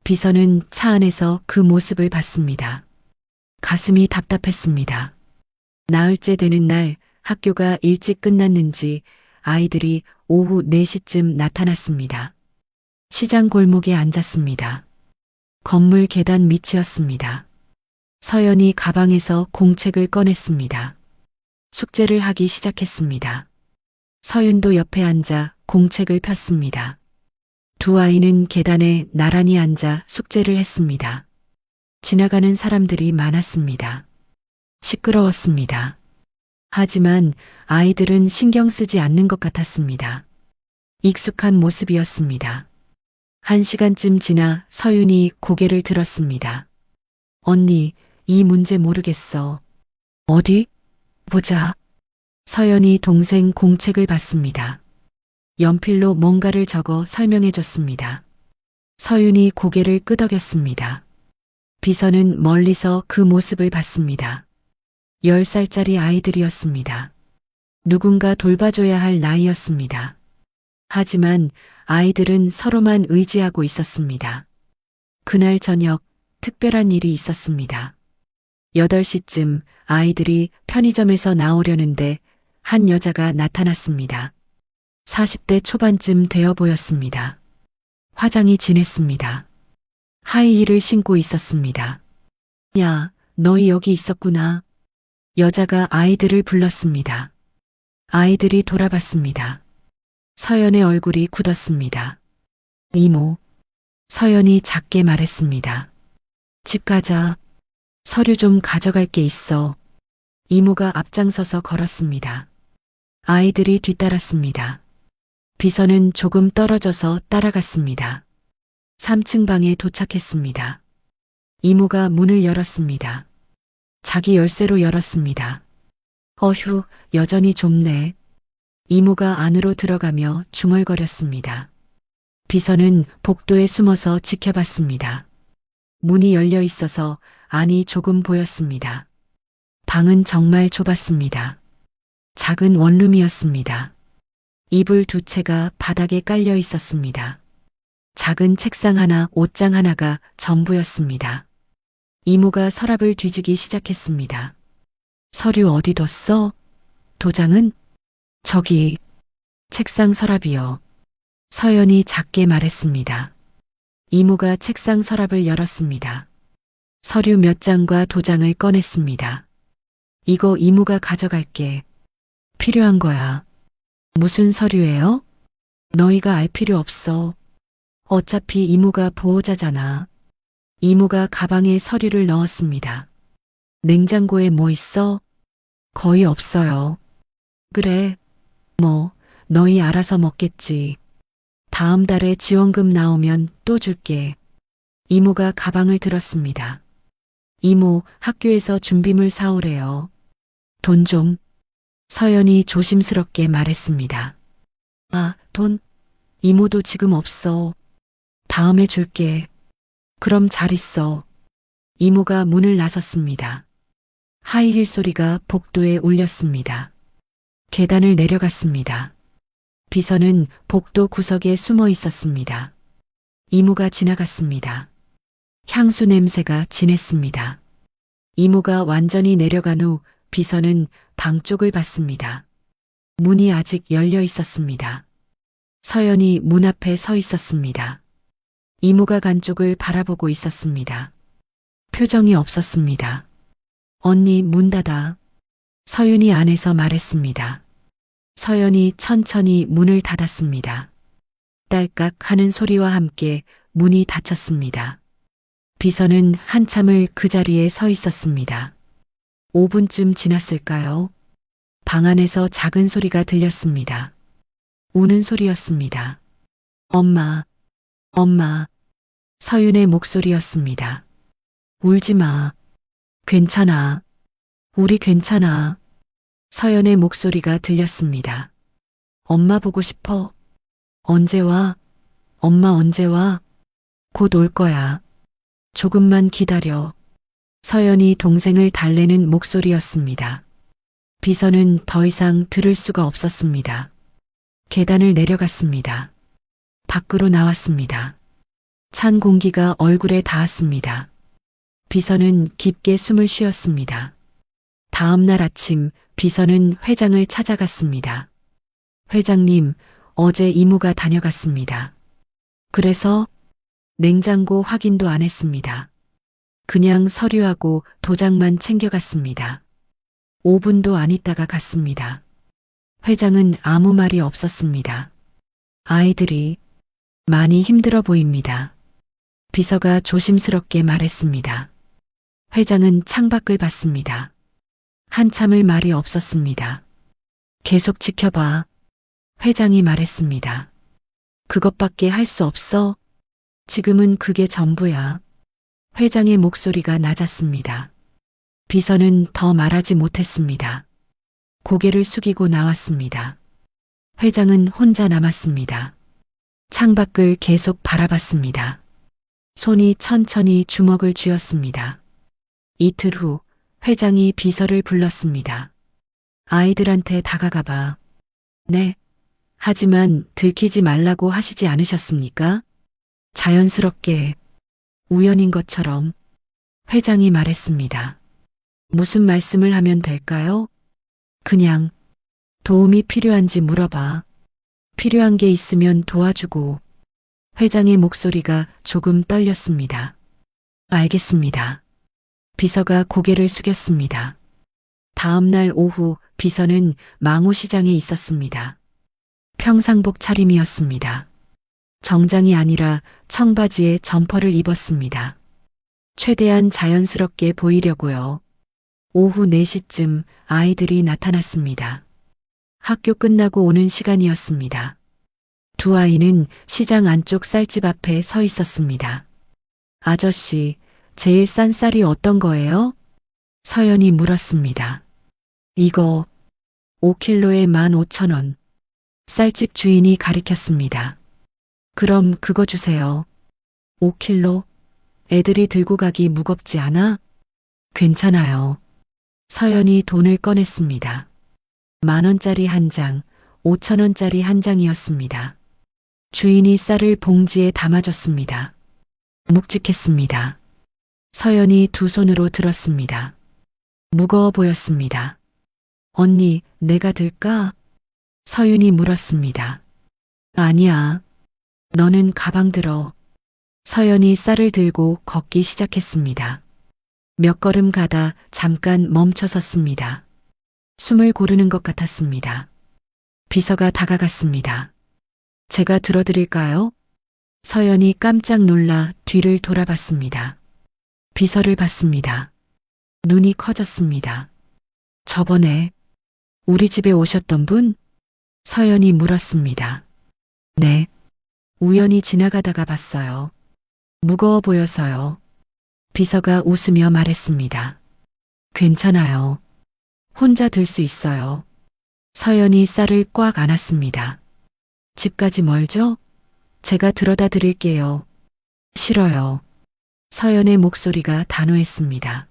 비서는 차 안에서 그 모습을 봤습니다. 가슴이 답답했습니다. 나흘째 되는 날 학교가 일찍 끝났는지 아이들이 오후 4시쯤 나타났습니다. 시장 골목에 앉았습니다. 건물 계단 밑이었습니다. 서연이 가방에서 공책을 꺼냈습니다. 숙제를 하기 시작했습니다. 서윤도 옆에 앉아 공책을 폈습니다. 두 아이는 계단에 나란히 앉아 숙제를 했습니다. 지나가는 사람들이 많았습니다. 시끄러웠습니다. 하지만 아이들은 신경 쓰지 않는 것 같았습니다. 익숙한 모습이었습니다. 1시간쯤 지나 서윤이 고개를 들었습니다. 언니, 이 문제 모르겠어. 어디? 보자. 서연이 동생 공책을 봤습니다. 연필로 뭔가를 적어 설명해 줬습니다. 서윤이 고개를 끄덕였습니다. 비서는 멀리서 그 모습을 봤습니다. 10살짜리 아이들이었습니다. 누군가 돌봐줘야 할 나이였습니다. 하지만 아이들은 서로만 의지하고 있었습니다. 그날 저녁 특별한 일이 있었습니다. 8시쯤 아이들이 편의점에서 나오려는데 한 여자가 나타났습니다. 40대 초반쯤 되어 보였습니다. 화장이 진했습니다. 하이힐을 신고 있었습니다. 야, 너희 여기 있었구나. 여자가 아이들을 불렀습니다. 아이들이 돌아봤습니다. 서연의 얼굴이 굳었습니다. 이모. 서연이 작게 말했습니다. 집 가자. 서류 좀 가져갈 게 있어. 이모가 앞장서서 걸었습니다. 아이들이 뒤따랐습니다. 비서는 조금 떨어져서 따라갔습니다. 3층 방에 도착했습니다. 이모가 문을 열었습니다. 자기 열쇠로 열었습니다. 어휴, 여전히 좁네. 이모가 안으로 들어가며 중얼거렸습니다. 비서는 복도에 숨어서 지켜봤습니다. 문이 열려 있어서 안이 조금 보였습니다. 방은 정말 좁았습니다. 작은 원룸이었습니다. 이불 2채가 바닥에 깔려 있었습니다. 작은 책상 하나, 옷장 하나가 전부였습니다. 이모가 서랍을 뒤지기 시작했습니다. 서류 어디 뒀어? 도장은? 저기, 책상 서랍이요. 서연이 작게 말했습니다. 이모가 책상 서랍을 열었습니다. 서류 몇 장과 도장을 꺼냈습니다. 이거 이모가 가져갈게. 필요한 거야. 무슨 서류예요? 너희가 알 필요 없어. 어차피 이모가 보호자잖아. 이모가 가방에 서류를 넣었습니다. 냉장고에 뭐 있어? 거의 없어요. 그래. 뭐, 너희 알아서 먹겠지. 다음 달에 지원금 나오면 또 줄게. 이모가 가방을 들었습니다. 이모, 학교에서 준비물 사오래요. 돈 좀. 서연이 조심스럽게 말했습니다. 아, 돈? 이모도 지금 없어. 다음에 줄게. 그럼 잘 있어. 이모가 문을 나섰습니다. 하이힐 소리가 복도에 울렸습니다. 계단을 내려갔습니다. 비서는 복도 구석에 숨어 있었습니다. 이모가 지나갔습니다. 향수 냄새가 진했습니다. 이모가 완전히 내려간 후 비서는 방 쪽을 봤습니다. 문이 아직 열려 있었습니다. 서연이 문 앞에 서 있었습니다. 이모가 간 쪽을 바라보고 있었습니다. 표정이 없었습니다. 언니 문 닫아. 서윤이 안에서 말했습니다. 서연이 천천히 문을 닫았습니다. 딸깍 하는 소리와 함께 문이 닫혔습니다. 비서는 한참을 그 자리에 서 있었습니다. 5분쯤 지났을까요? 방 안에서 작은 소리가 들렸습니다. 우는 소리였습니다. 엄마, 엄마. 서윤의 목소리였습니다. 울지 마. 괜찮아. 우리 괜찮아. 서연의 목소리가 들렸습니다. 엄마 보고 싶어. 언제 와? 엄마 언제 와? 곧 올 거야. 조금만 기다려. 서연이 동생을 달래는 목소리였습니다. 비서는 더 이상 들을 수가 없었습니다. 계단을 내려갔습니다. 밖으로 나왔습니다. 찬 공기가 얼굴에 닿았습니다. 비서는 깊게 숨을 쉬었습니다. 다음 날 아침 비서는 회장을 찾아갔습니다. 회장님, 어제 이모가 다녀갔습니다. 그래서 냉장고 확인도 안 했습니다. 그냥 서류하고 도장만 챙겨갔습니다. 5분도 안 있다가 갔습니다. 회장은 아무 말이 없었습니다. 아이들이 많이 힘들어 보입니다. 비서가 조심스럽게 말했습니다. 회장은 창밖을 봤습니다. 한참을 말이 없었습니다. 계속 지켜봐. 회장이 말했습니다. 그것밖에 할 수 없어. 지금은 그게 전부야. 회장의 목소리가 낮았습니다. 비서는 더 말하지 못했습니다. 고개를 숙이고 나왔습니다. 회장은 혼자 남았습니다. 창밖을 계속 바라봤습니다. 손이 천천히 주먹을 쥐었습니다. 이틀 후 회장이 비서를 불렀습니다. 아이들한테 다가가 봐. 네. 하지만 들키지 말라고 하시지 않으셨습니까? 자연스럽게, 우연인 것처럼 회장이 말했습니다. 무슨 말씀을 하면 될까요? 그냥 도움이 필요한지 물어봐. 필요한 게 있으면 도와주고. 회장의 목소리가 조금 떨렸습니다. 알겠습니다. 비서가 고개를 숙였습니다. 다음 날 오후 비서는 망우시장에 있었습니다. 평상복 차림이었습니다. 정장이 아니라 청바지에 점퍼를 입었습니다. 최대한 자연스럽게 보이려고요. 오후 4시쯤 아이들이 나타났습니다. 학교 끝나고 오는 시간이었습니다. 두 아이는 시장 안쪽 쌀집 앞에 서 있었습니다. 아저씨, 제일 싼 쌀이 어떤 거예요? 서연이 물었습니다. 이거 5킬로에 15,000원. 쌀집 주인이 가리켰습니다. 그럼 그거 주세요. 5킬로? 애들이 들고 가기 무겁지 않아? 괜찮아요. 서연이 돈을 꺼냈습니다. 10,000원짜리 한 장, 5,000원짜리 한 장이었습니다. 주인이 쌀을 봉지에 담아줬습니다. 묵직했습니다. 서연이 두 손으로 들었습니다. 무거워 보였습니다. 언니, 내가 들까? 서윤이 물었습니다. 아니야. 너는 가방 들어. 서연이 쌀을 들고 걷기 시작했습니다. 몇 걸음 가다 잠깐 멈춰섰습니다. 숨을 고르는 것 같았습니다. 비서가 다가갔습니다. 제가 들어드릴까요? 서연이 깜짝 놀라 뒤를 돌아봤습니다. 비서를 봤습니다. 눈이 커졌습니다. 저번에 우리 집에 오셨던 분? 서연이 물었습니다. 네. 우연히 지나가다가 봤어요. 무거워 보여서요. 비서가 웃으며 말했습니다. 괜찮아요. 혼자 들 수 있어요. 서연이 쌀을 꽉 안았습니다. 집까지 멀죠? 제가 들어다 드릴게요. 싫어요. 서연의 목소리가 단호했습니다.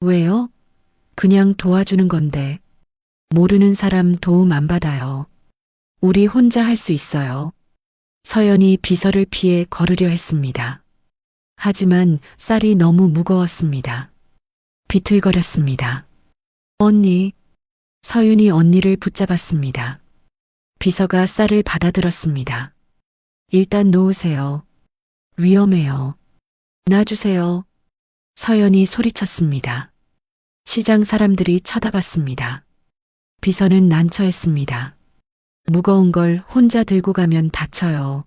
왜요? 그냥 도와주는 건데. 모르는 사람 도움 안 받아요. 우리 혼자 할 수 있어요. 서연이 비서를 피해 걸으려 했습니다. 하지만 쌀이 너무 무거웠습니다. 비틀거렸습니다. 언니. 서윤이 언니를 붙잡았습니다. 비서가 쌀을 받아들었습니다. 일단 놓으세요. 위험해요. 놔주세요. 서연이 소리쳤습니다. 시장 사람들이 쳐다봤습니다. 비서는 난처했습니다. 무거운 걸 혼자 들고 가면 다쳐요.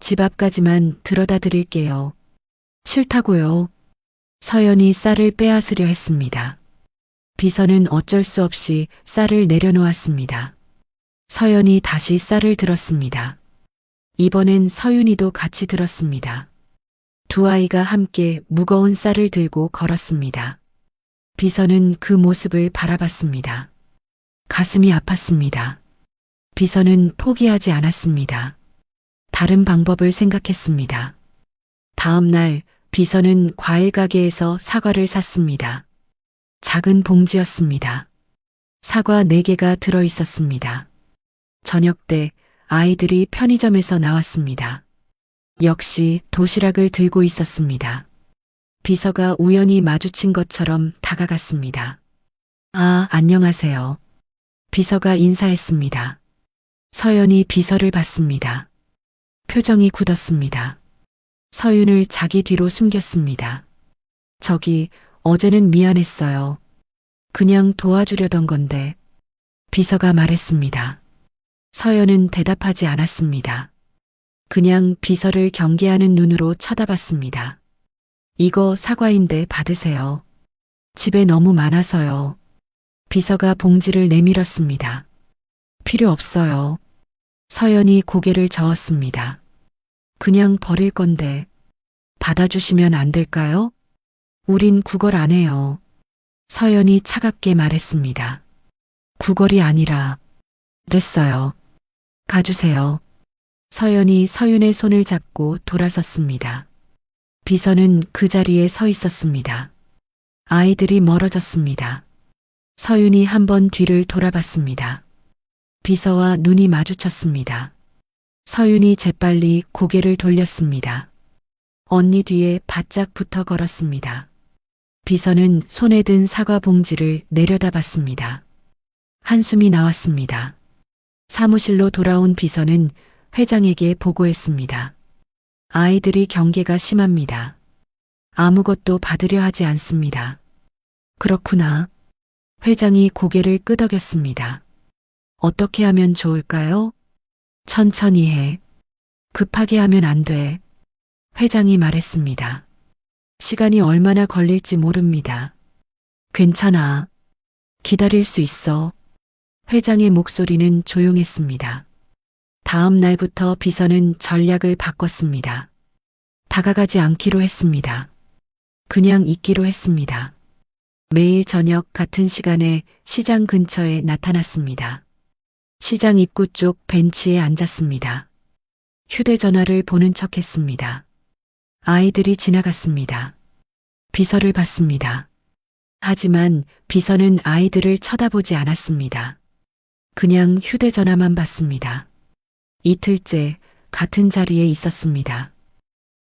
집 앞까지만 들어다 드릴게요. 싫다고요. 서연이 쌀을 빼앗으려 했습니다. 비서는 어쩔 수 없이 쌀을 내려놓았습니다. 서연이 다시 쌀을 들었습니다. 이번엔 서윤이도 같이 들었습니다. 두 아이가 함께 무거운 쌀을 들고 걸었습니다. 비서는 그 모습을 바라봤습니다. 가슴이 아팠습니다. 비서는 포기하지 않았습니다. 다른 방법을 생각했습니다. 다음 날 비서는 과일 가게에서 사과를 샀습니다. 작은 봉지였습니다. 사과 4개가 들어 있었습니다. 저녁 때 아이들이 편의점에서 나왔습니다. 역시 도시락을 들고 있었습니다. 비서가 우연히 마주친 것처럼 다가갔습니다. 아, 안녕하세요. 비서가 인사했습니다. 서연이 비서를 봤습니다. 표정이 굳었습니다. 서윤을 자기 뒤로 숨겼습니다. 저기, 어제는 미안했어요. 그냥 도와주려던 건데. 비서가 말했습니다. 서연은 대답하지 않았습니다. 그냥 비서를 경계하는 눈으로 쳐다봤습니다. 이거 사과인데 받으세요. 집에 너무 많아서요. 비서가 봉지를 내밀었습니다. 필요 없어요. 서연이 고개를 저었습니다. 그냥 버릴 건데 받아주시면 안 될까요? 우린 구걸 안 해요. 서연이 차갑게 말했습니다. 구걸이 아니라 됐어요. 가주세요. 서연이 서윤의 손을 잡고 돌아섰습니다. 비서는 그 자리에 서 있었습니다. 아이들이 멀어졌습니다. 서윤이 한번 뒤를 돌아봤습니다. 비서와 눈이 마주쳤습니다. 서윤이 재빨리 고개를 돌렸습니다. 언니 뒤에 바짝 붙어 걸었습니다. 비서는 손에 든 사과 봉지를 내려다봤습니다. 한숨이 나왔습니다. 사무실로 돌아온 비서는 회장에게 보고했습니다. 아이들이 경계가 심합니다. 아무것도 받으려 하지 않습니다. 그렇구나. 회장이 고개를 끄덕였습니다. 어떻게 하면 좋을까요? 천천히 해. 급하게 하면 안 돼. 회장이 말했습니다. 시간이 얼마나 걸릴지 모릅니다. 괜찮아. 기다릴 수 있어. 회장의 목소리는 조용했습니다. 다음 날부터 비서는 전략을 바꿨습니다. 다가가지 않기로 했습니다. 그냥 있기로 했습니다. 매일 저녁 같은 시간에 시장 근처에 나타났습니다. 시장 입구 쪽 벤치에 앉았습니다. 휴대전화를 보는 척 했습니다. 아이들이 지나갔습니다. 비서를 봤습니다. 하지만 비서는 아이들을 쳐다보지 않았습니다. 그냥 휴대전화만 봤습니다. 이틀째 같은 자리에 있었습니다.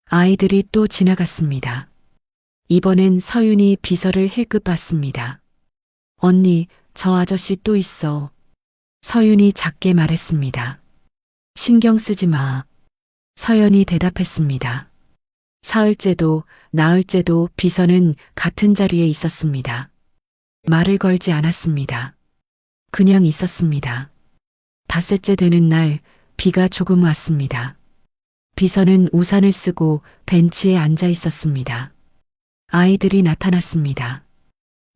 아이들이 또 지나갔습니다. 이번엔 서윤이 비서를 힐끗 봤습니다. 언니, 저 아저씨 또 있어. 서윤이 작게 말했습니다. 신경 쓰지 마. 서연이 대답했습니다. 사흘째도 나흘째도 비서는 같은 자리에 있었습니다. 말을 걸지 않았습니다. 그냥 있었습니다. 닷새째 되는 날 비가 조금 왔습니다. 비서는 우산을 쓰고 벤치에 앉아 있었습니다. 아이들이 나타났습니다.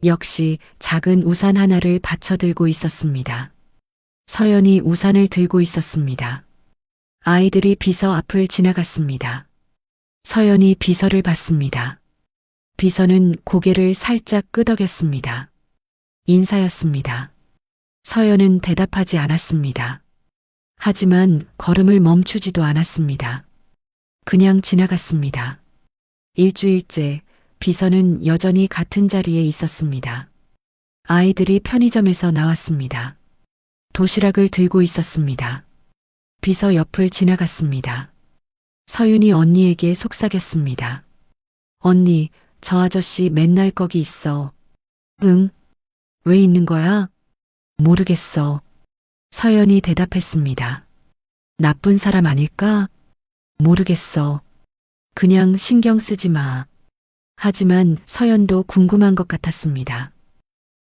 역시 작은 우산 하나를 받쳐 들고 있었습니다. 서연이 우산을 들고 있었습니다. 아이들이 비서 앞을 지나갔습니다. 서연이 비서를 봤습니다. 비서는 고개를 살짝 끄덕였습니다. 인사였습니다. 서연은 대답하지 않았습니다. 하지만 걸음을 멈추지도 않았습니다. 그냥 지나갔습니다. 일주일째 비서는 여전히 같은 자리에 있었습니다. 아이들이 편의점에서 나왔습니다. 도시락을 들고 있었습니다. 비서 옆을 지나갔습니다. 서윤이 언니에게 속삭였습니다. 언니, 저 아저씨 맨날 거기 있어. 응. 왜 있는 거야? 모르겠어. 서연이 대답했습니다. 나쁜 사람 아닐까? 모르겠어. 그냥 신경 쓰지 마. 하지만 서연도 궁금한 것 같았습니다.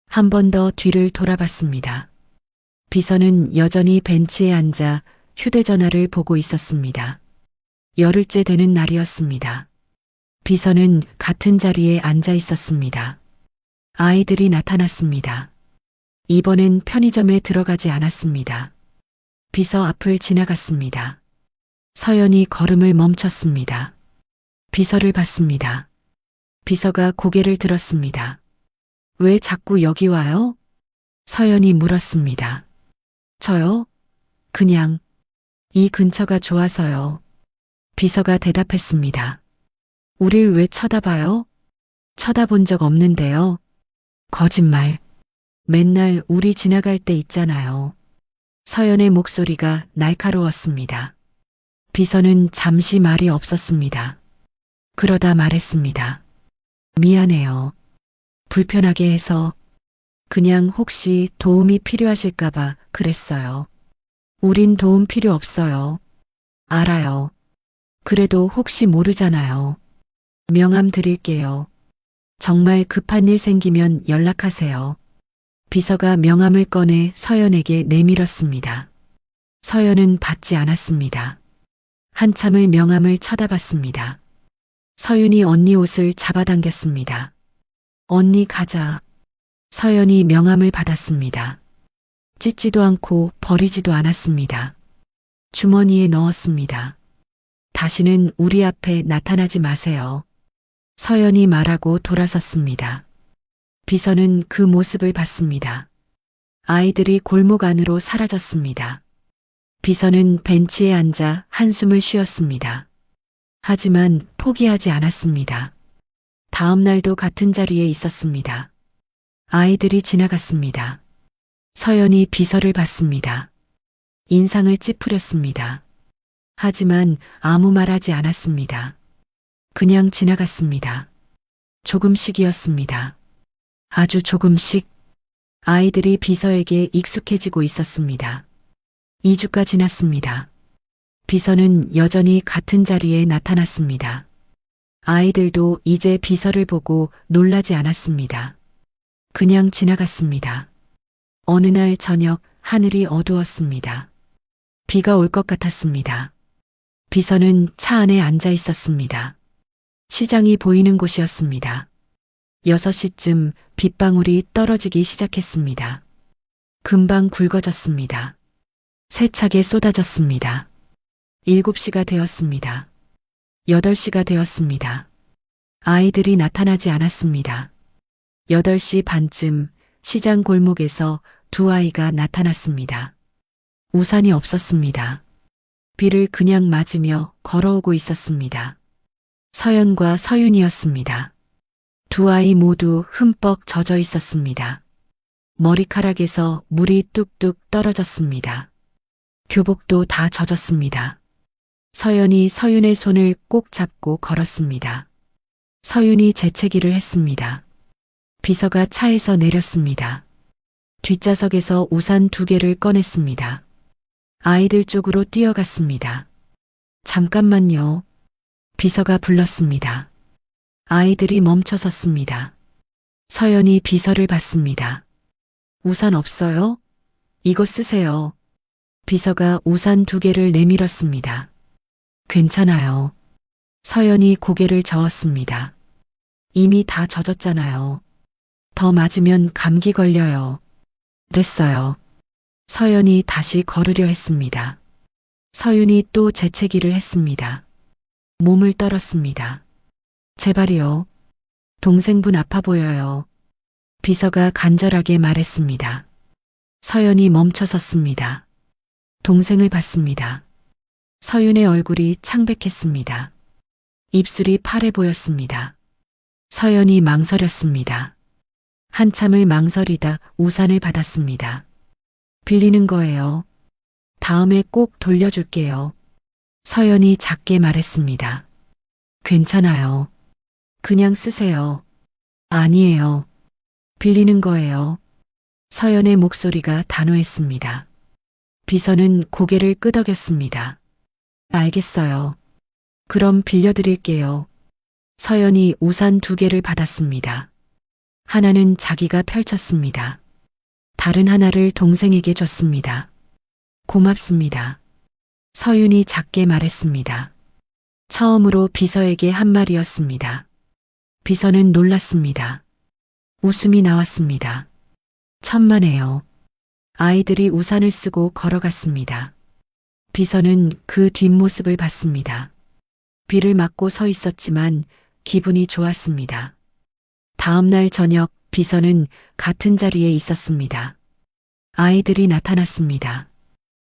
한 번 더 뒤를 돌아봤습니다. 비서는 여전히 벤치에 앉아 휴대전화를 보고 있었습니다. 열흘째 되는 날이었습니다. 비서는 같은 자리에 앉아 있었습니다. 아이들이 나타났습니다. 이번엔 편의점에 들어가지 않았습니다. 비서 앞을 지나갔습니다. 서연이 걸음을 멈췄습니다. 비서를 봤습니다. 비서가 고개를 들었습니다. 왜 자꾸 여기 와요? 서연이 물었습니다. 저요? 그냥 이 근처가 좋아서요. 비서가 대답했습니다. 우릴 왜 쳐다봐요? 쳐다본 적 없는데요. 거짓말. 맨날 우리 지나갈 때 있잖아요. 서연의 목소리가 날카로웠습니다. 비서는 잠시 말이 없었습니다. 그러다 말했습니다. 미안해요. 불편하게 해서 그냥 혹시 도움이 필요하실까봐 그랬어요. 우린 도움 필요 없어요. 알아요. 그래도 혹시 모르잖아요. 명함 드릴게요. 정말 급한 일 생기면 연락하세요. 비서가 명함을 꺼내 서연에게 내밀었습니다. 서연은 받지 않았습니다. 한참을 명함을 쳐다봤습니다. 서윤이 언니 옷을 잡아당겼습니다. 언니 가자. 서연이 명함을 받았습니다. 찢지도 않고 버리지도 않았습니다. 주머니에 넣었습니다. 다시는 우리 앞에 나타나지 마세요. 서연이 말하고 돌아섰습니다. 비서는 그 모습을 봤습니다. 아이들이 골목 안으로 사라졌습니다. 비서는 벤치에 앉아 한숨을 쉬었습니다. 하지만 포기하지 않았습니다. 다음 날도 같은 자리에 있었습니다. 아이들이 지나갔습니다. 서연이 비서를 봤습니다. 인상을 찌푸렸습니다. 하지만 아무 말 하지 않았습니다. 그냥 지나갔습니다. 조금씩이었습니다. 아주 조금씩 아이들이 비서에게 익숙해지고 있었습니다. 2주가 지났습니다. 비서는 여전히 같은 자리에 나타났습니다. 아이들도 이제 비서를 보고 놀라지 않았습니다. 그냥 지나갔습니다. 어느 날 저녁 하늘이 어두웠습니다. 비가 올 것 같았습니다. 비서는 차 안에 앉아 있었습니다. 시장이 보이는 곳이었습니다. 6시쯤 빗방울이 떨어지기 시작했습니다. 금방 굵어졌습니다. 세차게 쏟아졌습니다. 7시가 되었습니다. 8시가 되었습니다. 아이들이 나타나지 않았습니다. 8시 반쯤 시장 골목에서 두 아이가 나타났습니다. 우산이 없었습니다. 비를 그냥 맞으며 걸어오고 있었습니다. 서연과 서윤이었습니다. 두 아이 모두 흠뻑 젖어 있었습니다. 머리카락에서 물이 뚝뚝 떨어졌습니다. 교복도 다 젖었습니다. 서연이 서윤의 손을 꼭 잡고 걸었습니다. 서윤이 재채기를 했습니다. 비서가 차에서 내렸습니다. 뒷좌석에서 우산 2개를 꺼냈습니다. 아이들 쪽으로 뛰어갔습니다. 잠깐만요. 비서가 불렀습니다. 아이들이 멈춰섰습니다. 서연이 비서를 봤습니다. 우산 없어요? 이거 쓰세요. 비서가 우산 2개를 내밀었습니다. 괜찮아요. 서연이 고개를 저었습니다. 이미 다 젖었잖아요. 더 맞으면 감기 걸려요. 됐어요. 서연이 다시 걸으려 했습니다. 서윤이 또 재채기를 했습니다. 몸을 떨었습니다. 제발이요. 동생분 아파 보여요. 비서가 간절하게 말했습니다. 서연이 멈춰 섰습니다. 동생을 봤습니다. 서윤의 얼굴이 창백했습니다. 입술이 파래 보였습니다. 서연이 망설였습니다. 한참을 망설이다 우산을 받았습니다. 빌리는 거예요. 다음에 꼭 돌려줄게요. 서연이 작게 말했습니다. 괜찮아요. 그냥 쓰세요. 아니에요. 빌리는 거예요. 서연의 목소리가 단호했습니다. 비서는 고개를 끄덕였습니다. 알겠어요. 그럼 빌려드릴게요. 서연이 우산 2개를 받았습니다. 하나는 자기가 펼쳤습니다. 다른 하나를 동생에게 줬습니다. 고맙습니다. 서윤이 작게 말했습니다. 처음으로 비서에게 한 말이었습니다. 비서는 놀랐습니다. 웃음이 나왔습니다. 천만에요. 아이들이 우산을 쓰고 걸어갔습니다. 비서는 그 뒷모습을 봤습니다. 비를 맞고 서 있었지만 기분이 좋았습니다. 다음 날 저녁 비서는 같은 자리에 있었습니다. 아이들이 나타났습니다.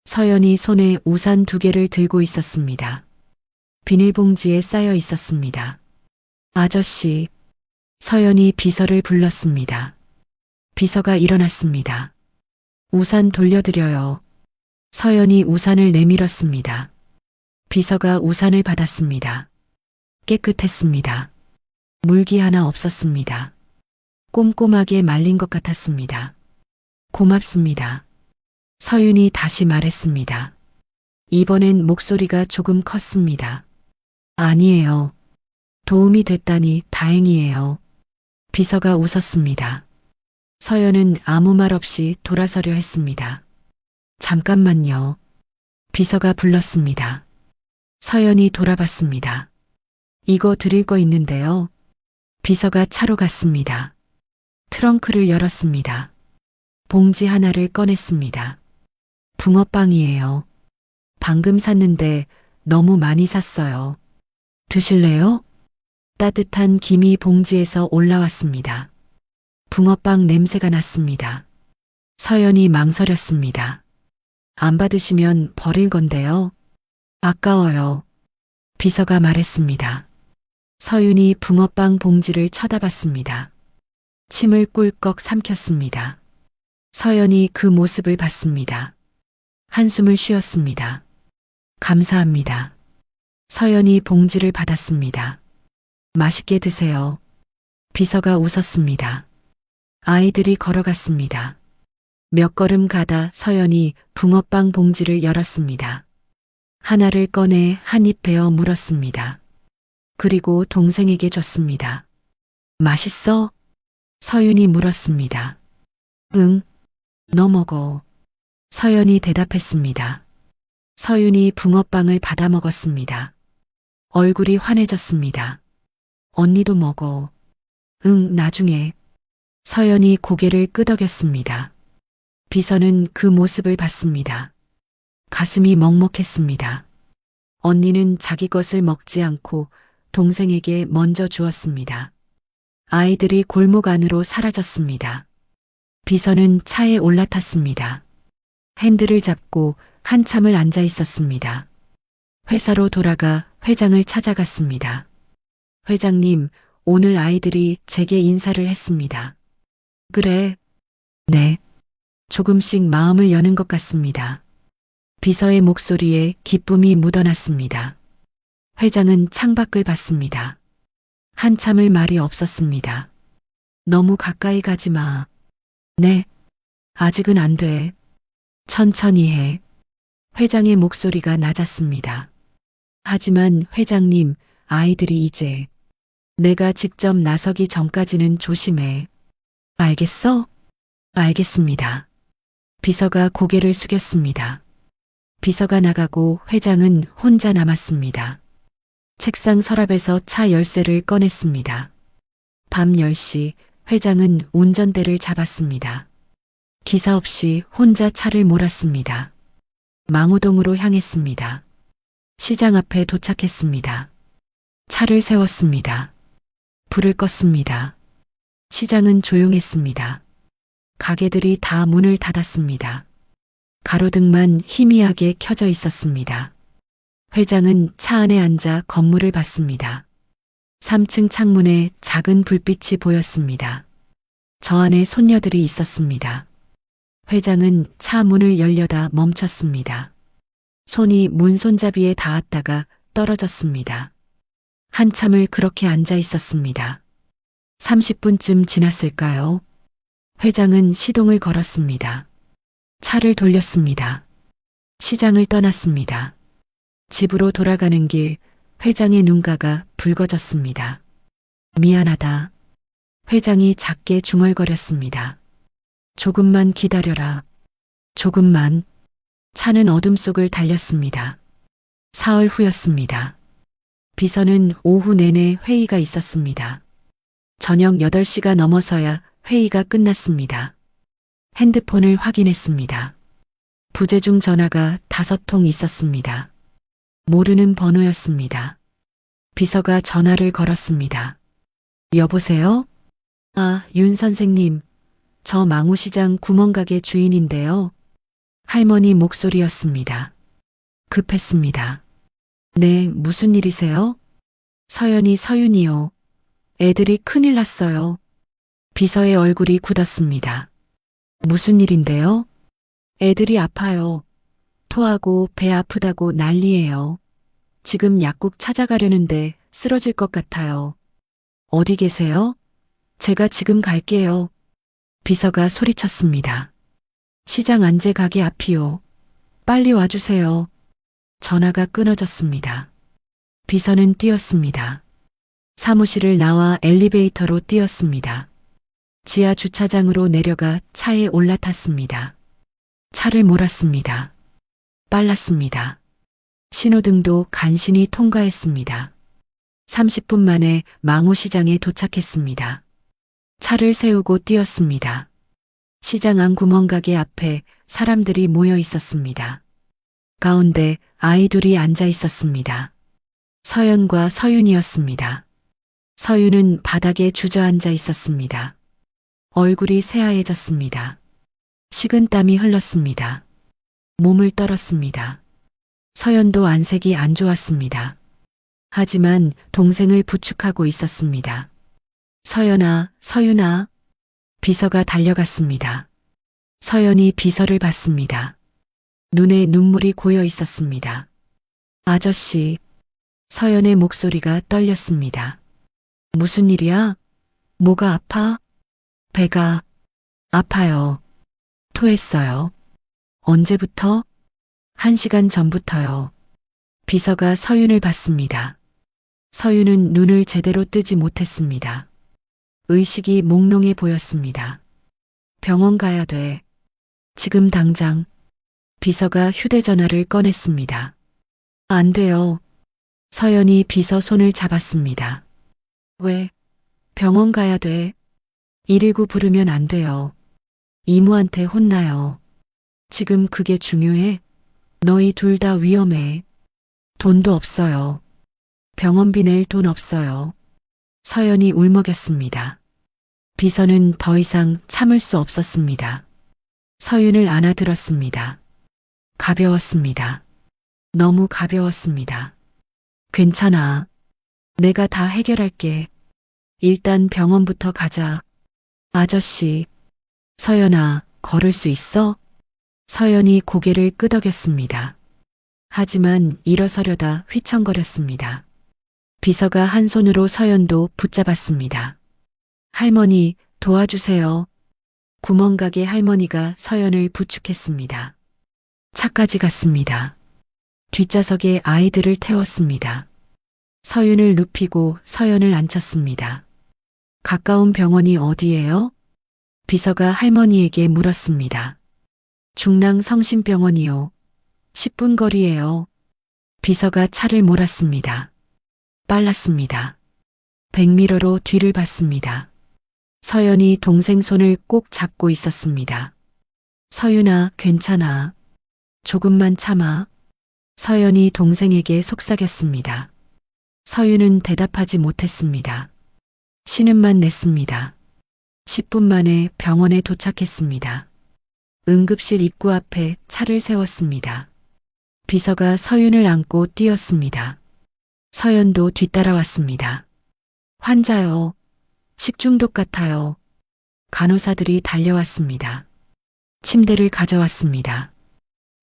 서연이 손에 우산 2개를 들고 있었습니다. 비닐봉지에 쌓여 있었습니다. 아저씨, 서연이 비서를 불렀습니다. 비서가 일어났습니다. 우산 돌려드려요. 서연이 우산을 내밀었습니다. 비서가 우산을 받았습니다. 깨끗했습니다. 물기 하나 없었습니다. 꼼꼼하게 말린 것 같았습니다. 고맙습니다. 서윤이 다시 말했습니다. 이번엔 목소리가 조금 컸습니다. 아니에요. 도움이 됐다니 다행이에요. 비서가 웃었습니다. 서연은 아무 말 없이 돌아서려 했습니다. 잠깐만요. 비서가 불렀습니다. 서연이 돌아봤습니다. 이거 드릴 거 있는데요. 비서가 차로 갔습니다. 트렁크를 열었습니다. 봉지 하나를 꺼냈습니다. 붕어빵이에요. 방금 샀는데 너무 많이 샀어요. 드실래요? 따뜻한 김이 봉지에서 올라왔습니다. 붕어빵 냄새가 났습니다. 서연이 망설였습니다. 안 받으시면 버릴 건데요. 아까워요. 비서가 말했습니다. 서윤이 붕어빵 봉지를 쳐다봤습니다. 침을 꿀꺽 삼켰습니다. 서연이 그 모습을 봤습니다. 한숨을 쉬었습니다. 감사합니다. 서연이 봉지를 받았습니다. 맛있게 드세요. 비서가 웃었습니다. 아이들이 걸어갔습니다. 몇 걸음 가다 서연이 붕어빵 봉지를 열었습니다. 하나를 꺼내 한 입 베어 물었습니다. 그리고 동생에게 줬습니다. 맛있어? 서윤이 물었습니다. 응, 너 먹어. 서연이 대답했습니다. 서윤이 붕어빵을 받아 먹었습니다. 얼굴이 환해졌습니다. 언니도 먹어. 응, 나중에. 서연이 고개를 끄덕였습니다. 비서는 그 모습을 봤습니다. 가슴이 먹먹했습니다. 언니는 자기 것을 먹지 않고 동생에게 먼저 주었습니다. 아이들이 골목 안으로 사라졌습니다. 비서는 차에 올라탔습니다. 핸들을 잡고 한참을 앉아 있었습니다. 회사로 돌아가 회장을 찾아갔습니다. 회장님, 오늘 아이들이 제게 인사를 했습니다. 그래? 네. 조금씩 마음을 여는 것 같습니다. 비서의 목소리에 기쁨이 묻어났습니다. 회장은 창밖을 봤습니다. 한참을 말이 없었습니다. 너무 가까이 가지 마. 네. 아직은 안 돼. 천천히 해. 회장의 목소리가 낮았습니다. 하지만 회장님, 아이들이 이제 내가 직접 나서기 전까지는 조심해. 알겠어? 알겠습니다. 비서가 고개를 숙였습니다. 비서가 나가고 회장은 혼자 남았습니다. 책상 서랍에서 차 열쇠를 꺼냈습니다. 밤 10시 회장은 운전대를 잡았습니다. 기사 없이 혼자 차를 몰았습니다. 망우동으로 향했습니다. 시장 앞에 도착했습니다. 차를 세웠습니다. 불을 껐습니다. 시장은 조용했습니다. 가게들이 다 문을 닫았습니다. 가로등만 희미하게 켜져 있었습니다. 회장은 차 안에 앉아 건물을 봤습니다. 3층 창문에 작은 불빛이 보였습니다. 저 안에 손녀들이 있었습니다. 회장은 차 문을 열려다 멈췄습니다. 손이 문 손잡이에 닿았다가 떨어졌습니다. 한참을 그렇게 앉아 있었습니다. 30분쯤 지났을까요? 회장은 시동을 걸었습니다. 차를 돌렸습니다. 시장을 떠났습니다. 집으로 돌아가는 길 회장의 눈가가 붉어졌습니다. 미안하다. 회장이 작게 중얼거렸습니다. 조금만 기다려라. 조금만. 차는 어둠 속을 달렸습니다. 사흘 후였습니다. 비서는 오후 내내 회의가 있었습니다. 저녁 8시가 넘어서야 회의가 끝났습니다. 핸드폰을 확인했습니다. 부재중 전화가 5통 있었습니다. 모르는 번호였습니다. 비서가 전화를 걸었습니다. 여보세요? 아, 윤 선생님. 저 망우시장 구멍가게 주인인데요. 할머니 목소리였습니다. 급했습니다. 네, 무슨 일이세요? 서윤이요. 애들이 큰일 났어요. 비서의 얼굴이 굳었습니다. 무슨 일인데요? 애들이 아파요. 토하고 배 아프다고 난리예요. 지금 약국 찾아가려는데 쓰러질 것 같아요. 어디 계세요? 제가 지금 갈게요. 비서가 소리쳤습니다. 시장 안제 가게 앞이요. 빨리 와주세요. 전화가 끊어졌습니다. 비서는 뛰었습니다. 사무실을 나와 엘리베이터로 뛰었습니다. 지하 주차장으로 내려가 차에 올라탔습니다. 차를 몰았습니다. 빨랐습니다. 신호등도 간신히 통과했습니다. 30분 만에 망우시장에 도착했습니다. 차를 세우고 뛰었습니다. 시장 안 구멍가게 앞에 사람들이 모여 있었습니다. 가운데 아이 둘이 앉아 있었습니다. 서연과 서윤이었습니다. 서윤은 바닥에 주저앉아 있었습니다. 얼굴이 새하얘졌습니다. 식은땀이 흘렀습니다. 몸을 떨었습니다. 서연도 안색이 안 좋았습니다. 하지만 동생을 부축하고 있었습니다. 서연아, 서윤아. 비서가 달려갔습니다. 서연이 비서를 봤습니다. 눈에 눈물이 고여 있었습니다. 아저씨. 서연의 목소리가 떨렸습니다. 무슨 일이야? 뭐가 아파? 배가 아파요. 토했어요. 언제부터? 1시간 전부터요. 비서가 서윤을 봤습니다. 서윤은 눈을 제대로 뜨지 못했습니다. 의식이 몽롱해 보였습니다. 병원 가야 돼. 지금 당장. 비서가 휴대전화를 꺼냈습니다. 안 돼요. 서연이 비서 손을 잡았습니다. 왜? 병원 가야 돼. 119 부르면 안 돼요. 이모한테 혼나요. 지금 그게 중요해? 너희 둘 다 위험해. 돈도 없어요. 병원비 낼 돈 없어요. 서연이 울먹였습니다. 비서는 더 이상 참을 수 없었습니다. 서윤을 안아들었습니다. 가벼웠습니다. 너무 가벼웠습니다. 괜찮아. 내가 다 해결할게. 일단 병원부터 가자. 아저씨. 서연아, 걸을 수 있어? 서연이 고개를 끄덕였습니다. 하지만 일어서려다 휘청거렸습니다. 비서가 한 손으로 서연도 붙잡았습니다. 할머니, 도와주세요. 구멍가게 할머니가 서연을 부축했습니다. 차까지 갔습니다. 뒷좌석에 아이들을 태웠습니다. 서윤을 눕히고 서연을 앉혔습니다. 가까운 병원이 어디예요? 비서가 할머니에게 물었습니다. 중랑성심병원이요. 10분 거리예요. 비서가 차를 몰았습니다. 빨랐습니다. 백미러로 뒤를 봤습니다. 서연이 동생 손을 꼭 잡고 있었습니다. 서윤아, 괜찮아. 조금만 참아. 서연이 동생에게 속삭였습니다. 서윤은 대답하지 못했습니다. 신음만 냈습니다. 10분 만에 병원에 도착했습니다. 응급실 입구 앞에 차를 세웠습니다. 비서가 서윤을 안고 뛰었습니다. 서연도 뒤따라왔습니다. 환자요. 식중독 같아요. 간호사들이 달려왔습니다. 침대를 가져왔습니다.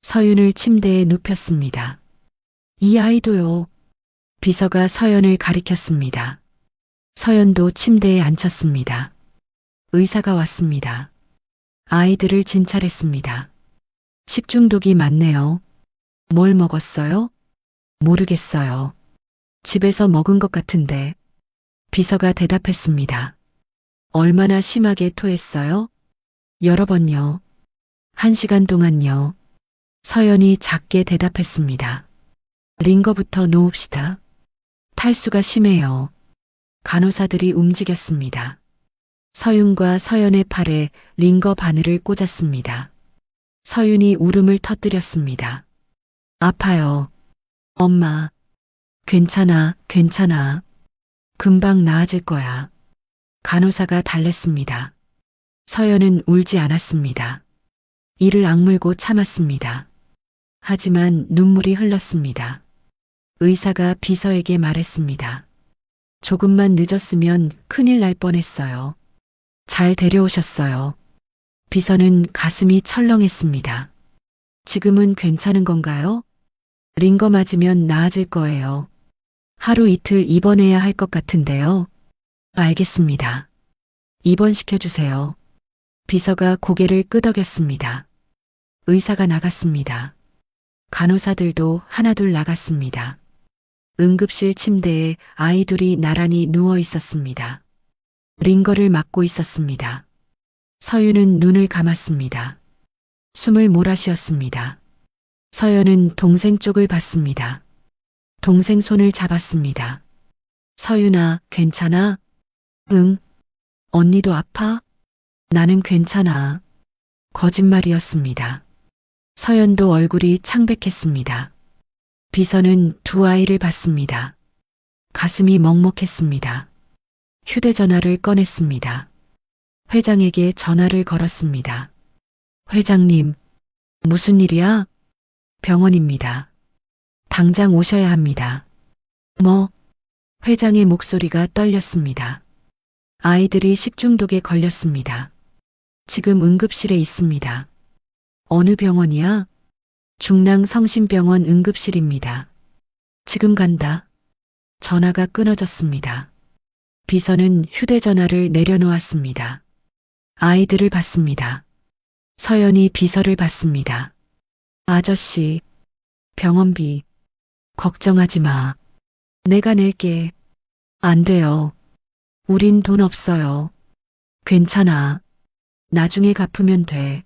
서윤을 침대에 눕혔습니다. 이 아이도요. 비서가 서연을 가리켰습니다. 서연도 침대에 앉혔습니다. 의사가 왔습니다. 아이들을 진찰했습니다. 식중독이 많네요. 뭘 먹었어요? 모르겠어요. 집에서 먹은 것 같은데. 비서가 대답했습니다. 얼마나 심하게 토했어요? 여러 번요. 1시간 동안요. 서연이 작게 대답했습니다. 링거부터 놓읍시다. 탈수가 심해요. 간호사들이 움직였습니다. 서윤과 서연의 팔에 링거 바늘을 꽂았습니다. 서윤이 울음을 터뜨렸습니다. 아파요. 엄마. 괜찮아, 괜찮아. 금방 나아질 거야. 간호사가 달랬습니다. 서연은 울지 않았습니다. 이를 악물고 참았습니다. 하지만 눈물이 흘렀습니다. 의사가 비서에게 말했습니다. 조금만 늦었으면 큰일 날 뻔했어요. 잘 데려오셨어요. 비서는 가슴이 철렁했습니다. 지금은 괜찮은 건가요? 링거 맞으면 나아질 거예요. 하루 이틀 입원해야 할 것 같은데요. 알겠습니다. 입원시켜주세요. 비서가 고개를 끄덕였습니다. 의사가 나갔습니다. 간호사들도 하나둘 나갔습니다. 응급실 침대에 아이 둘이 나란히 누워 있었습니다. 링거를 맞고 있었습니다. 서윤은 눈을 감았습니다. 숨을 몰아쉬었습니다. 서연은 동생 쪽을 봤습니다. 동생 손을 잡았습니다. 서윤아, 괜찮아? 응. 언니도 아파? 나는 괜찮아. 거짓말이었습니다. 서연도 얼굴이 창백했습니다. 비서는 두 아이를 봤습니다. 가슴이 먹먹했습니다. 휴대전화를 꺼냈습니다. 회장에게 전화를 걸었습니다. 회장님, 무슨 일이야? 병원입니다. 당장 오셔야 합니다. 뭐? 회장의 목소리가 떨렸습니다. 아이들이 식중독에 걸렸습니다. 지금 응급실에 있습니다. 어느 병원이야? 중랑성심병원 응급실입니다. 지금 간다. 전화가 끊어졌습니다. 비서는 휴대전화를 내려놓았습니다. 아이들을 봤습니다. 서연이 비서를 봤습니다. 아저씨, 병원비, 걱정하지 마. 내가 낼게. 안 돼요. 우린 돈 없어요. 괜찮아. 나중에 갚으면 돼.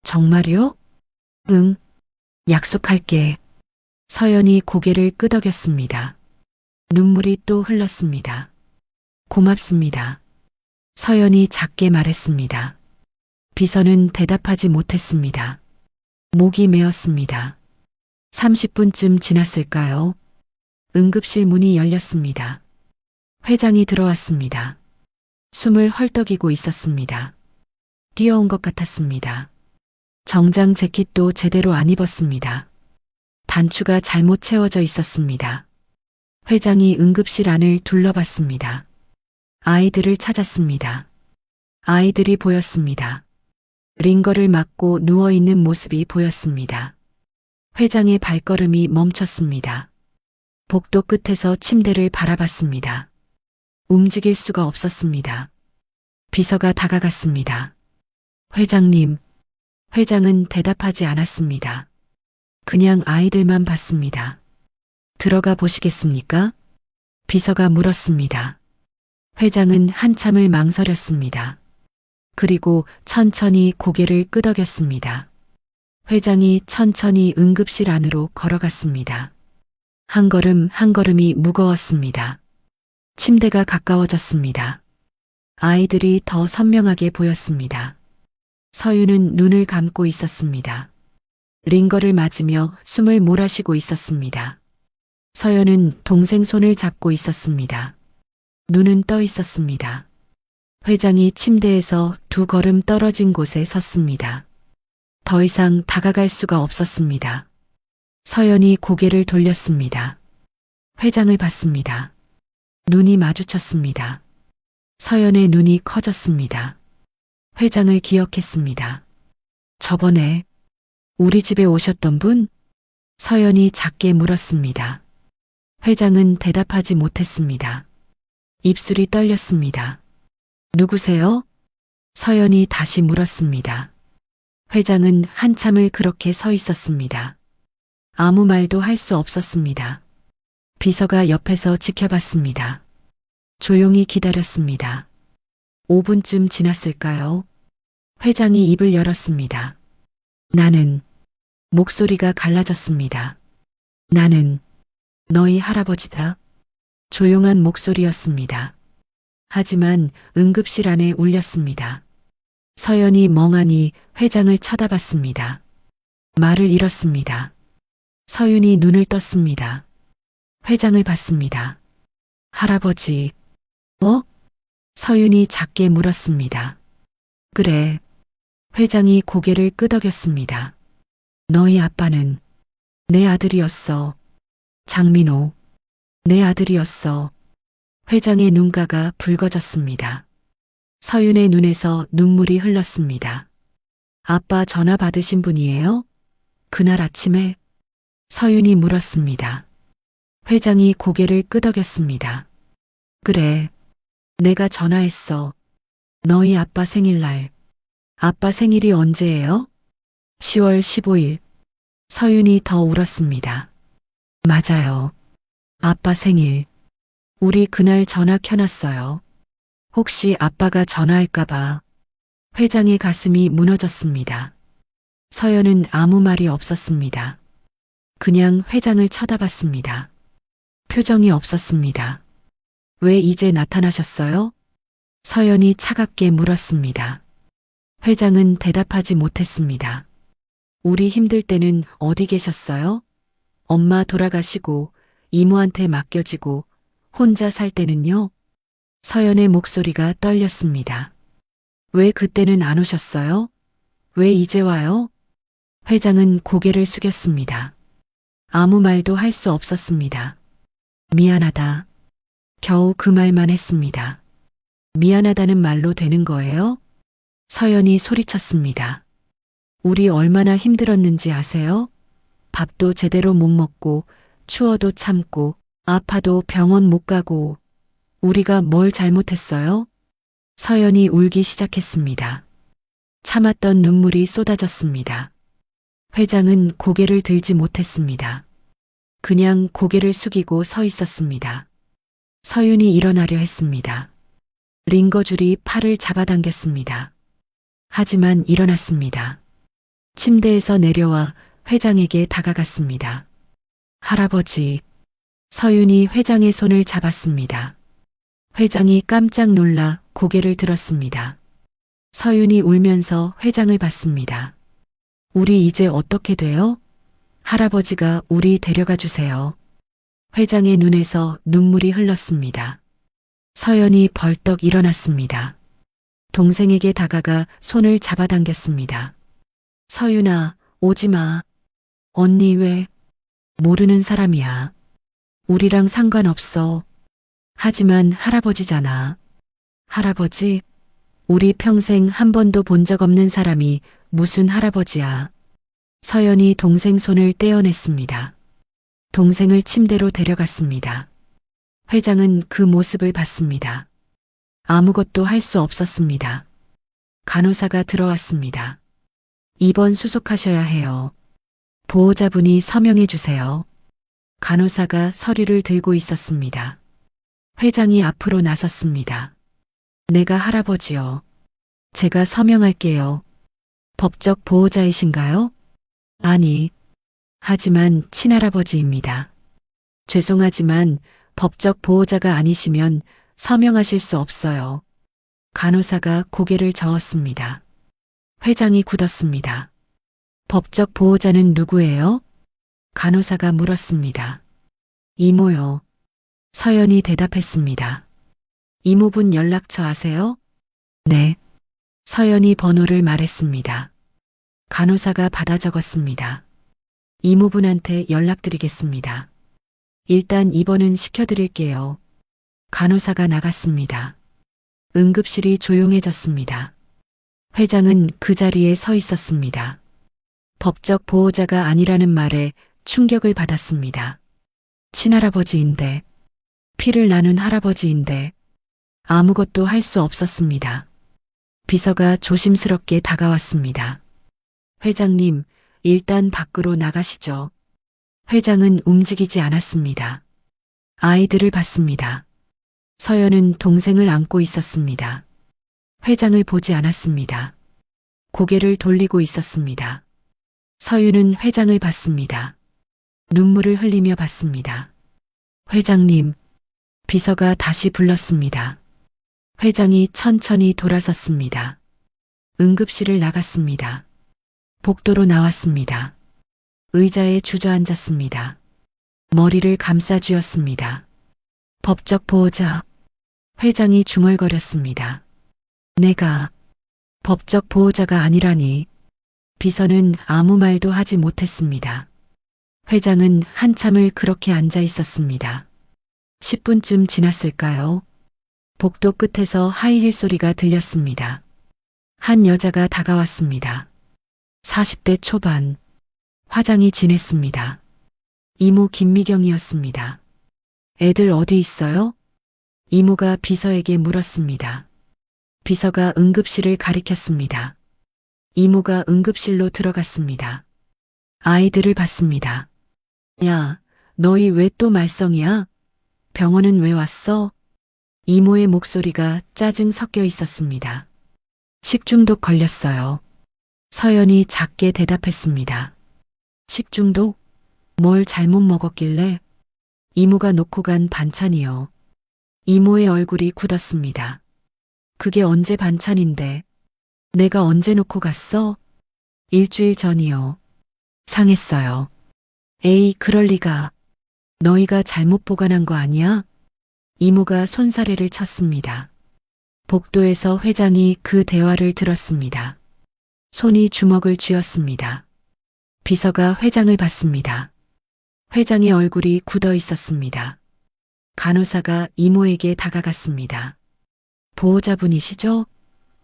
정말요? 응. 약속할게. 서연이 고개를 끄덕였습니다. 눈물이 또 흘렀습니다. 고맙습니다. 서연이 작게 말했습니다. 비서는 대답하지 못했습니다. 목이 메었습니다. 30분쯤 지났을까요? 응급실 문이 열렸습니다. 회장이 들어왔습니다. 숨을 헐떡이고 있었습니다. 뛰어온 것 같았습니다. 정장 재킷도 제대로 안 입었습니다. 단추가 잘못 채워져 있었습니다. 회장이 응급실 안을 둘러봤습니다. 아이들을 찾았습니다. 아이들이 보였습니다. 링거를 맞고 누워있는 모습이 보였습니다. 회장의 발걸음이 멈췄습니다. 복도 끝에서 침대를 바라봤습니다. 움직일 수가 없었습니다. 비서가 다가갔습니다. 회장님. 회장은 대답하지 않았습니다. 그냥 아이들만 봤습니다. 들어가 보시겠습니까? 비서가 물었습니다. 회장은 한참을 망설였습니다. 그리고 천천히 고개를 끄덕였습니다. 회장이 천천히 응급실 안으로 걸어갔습니다. 한 걸음 한 걸음이 무거웠습니다. 침대가 가까워졌습니다. 아이들이 더 선명하게 보였습니다. 서윤은 눈을 감고 있었습니다. 링거를 맞으며 숨을 몰아쉬고 있었습니다. 서연은 동생 손을 잡고 있었습니다. 눈은 떠 있었습니다. 회장이 침대에서 두 걸음 떨어진 곳에 섰습니다. 더 이상 다가갈 수가 없었습니다. 서연이 고개를 돌렸습니다. 회장을 봤습니다. 눈이 마주쳤습니다. 서연의 눈이 커졌습니다. 회장을 기억했습니다. 저번에 우리 집에 오셨던 분? 서연이 작게 물었습니다. 회장은 대답하지 못했습니다. 입술이 떨렸습니다. 누구세요? 서연이 다시 물었습니다. 회장은 한참을 그렇게 서 있었습니다. 아무 말도 할 수 없었습니다. 비서가 옆에서 지켜봤습니다. 조용히 기다렸습니다. 5분쯤 지났을까요? 회장이 입을 열었습니다. 나는, 목소리가 갈라졌습니다. 나는 너희 할아버지다. 조용한 목소리였습니다. 하지만 응급실 안에 울렸습니다. 서연이 멍하니 회장을 쳐다봤습니다. 말을 잃었습니다. 서윤이 눈을 떴습니다. 회장을 봤습니다. 할아버지, 서윤이 작게 물었습니다. 그래. 회장이 고개를 끄덕였습니다. 너희 아빠는 내 아들이었어. 장민호, 내 아들이었어. 회장의 눈가가 붉어졌습니다. 서윤의 눈에서 눈물이 흘렀습니다. 아빠 전화 받으신 분이에요? 그날 아침에? 서윤이 물었습니다. 회장이 고개를 끄덕였습니다. 그래. 내가 전화했어. 너희 아빠 생일날. 아빠 생일이 언제예요? 10월 15일. 서윤이 더 울었습니다. 맞아요. 아빠 생일. 우리 그날 전화 켜놨어요. 혹시 아빠가 전화할까봐. 회장의 가슴이 무너졌습니다. 서연은 아무 말이 없었습니다. 그냥 회장을 쳐다봤습니다. 표정이 없었습니다. 왜 이제 나타나셨어요? 서연이 차갑게 물었습니다. 회장은 대답하지 못했습니다. 우리 힘들 때는 어디 계셨어요? 엄마 돌아가시고 이모한테 맡겨지고 혼자 살 때는요? 서연의 목소리가 떨렸습니다. 왜 그때는 안 오셨어요? 왜 이제 와요? 회장은 고개를 숙였습니다. 아무 말도 할 수 없었습니다. 미안하다. 겨우 그 말만 했습니다. 미안하다는 말로 되는 거예요? 서연이 소리쳤습니다. 우리 얼마나 힘들었는지 아세요? 밥도 제대로 못 먹고 추워도 참고 아파도 병원 못 가고 우리가 뭘 잘못했어요? 서연이 울기 시작했습니다. 참았던 눈물이 쏟아졌습니다. 회장은 고개를 들지 못했습니다. 그냥 고개를 숙이고 서 있었습니다. 서윤이 일어나려 했습니다. 링거줄이 팔을 잡아당겼습니다. 하지만 일어났습니다. 침대에서 내려와 회장에게 다가갔습니다. 할아버지. 서윤이 회장의 손을 잡았습니다. 회장이 깜짝 놀라 고개를 들었습니다. 서윤이 울면서 회장을 봤습니다. 우리 이제 어떻게 돼요? 할아버지가 우리 데려가 주세요. 회장의 눈에서 눈물이 흘렀습니다. 서연이 벌떡 일어났습니다. 동생에게 다가가 손을 잡아당겼습니다. 서윤아, 오지 마. 언니 왜? 모르는 사람이야. 우리랑 상관없어. 하지만 할아버지잖아. 할아버지? 우리 평생 한 번도 본 적 없는 사람이 무슨 할아버지야. 서연이 동생 손을 떼어냈습니다. 동생을 침대로 데려갔습니다. 회장은 그 모습을 봤습니다. 아무것도 할 수 없었습니다. 간호사가 들어왔습니다. 입원 수속하셔야 해요. 보호자분이 서명해 주세요. 간호사가 서류를 들고 있었습니다. 회장이 앞으로 나섰습니다. 내가 할아버지요. 제가 서명할게요. 법적 보호자이신가요? 아니. 하지만 친할아버지입니다. 죄송하지만 법적 보호자가 아니시면 서명하실 수 없어요. 간호사가 고개를 저었습니다. 회장이 굳었습니다. 법적 보호자는 누구예요? 간호사가 물었습니다. 이모요. 서연이 대답했습니다. 이모분 연락처 아세요? 네. 서연이 번호를 말했습니다. 간호사가 받아 적었습니다. 이모분한테 연락드리겠습니다. 일단 입원은 시켜드릴게요. 간호사가 나갔습니다. 응급실이 조용해졌습니다. 회장은 그 자리에 서 있었습니다. 법적 보호자가 아니라는 말에 충격을 받았습니다. 친할아버지인데, 피를 나눈 할아버지인데, 아무것도 할 수 없었습니다. 비서가 조심스럽게 다가왔습니다. 회장님, 일단 밖으로 나가시죠. 회장은 움직이지 않았습니다. 아이들을 봤습니다. 서연은 동생을 안고 있었습니다. 회장을 보지 않았습니다. 고개를 돌리고 있었습니다. 서유는 회장을 봤습니다. 눈물을 흘리며 봤습니다. 회장님, 비서가 다시 불렀습니다. 회장이 천천히 돌아섰습니다. 응급실을 나갔습니다. 복도로 나왔습니다. 의자에 주저앉았습니다. 머리를 감싸 쥐었습니다. 법적 보호자. 회장이 중얼거렸습니다. 내가 법적 보호자가 아니라니. 비서는 아무 말도 하지 못했습니다. 회장은 한참을 그렇게 앉아 있었습니다. 10분쯤 지났을까요? 복도 끝에서 하이힐 소리가 들렸습니다. 한 여자가 다가왔습니다. 40대 초반. 화장이 진했습니다. 이모 김미경이었습니다. 애들 어디 있어요? 이모가 비서에게 물었습니다. 비서가 응급실을 가리켰습니다. 이모가 응급실로 들어갔습니다. 아이들을 봤습니다. 야, 너희 왜 또 말썽이야? 병원은 왜 왔어? 이모의 목소리가 짜증 섞여 있었습니다. 식중독 걸렸어요. 서연이 작게 대답했습니다. 식중독? 뭘 잘못 먹었길래? 이모가 놓고 간 반찬이요. 이모의 얼굴이 굳었습니다. 그게 언제 반찬인데? 내가 언제 놓고 갔어? 일주일 전이요. 상했어요. 에이, 그럴 리가. 너희가 잘못 보관한 거 아니야? 이모가 손사래를 쳤습니다. 복도에서 회장이 그 대화를 들었습니다. 손이 주먹을 쥐었습니다. 비서가 회장을 봤습니다. 회장의 얼굴이 굳어 있었습니다. 간호사가 이모에게 다가갔습니다. 보호자분이시죠?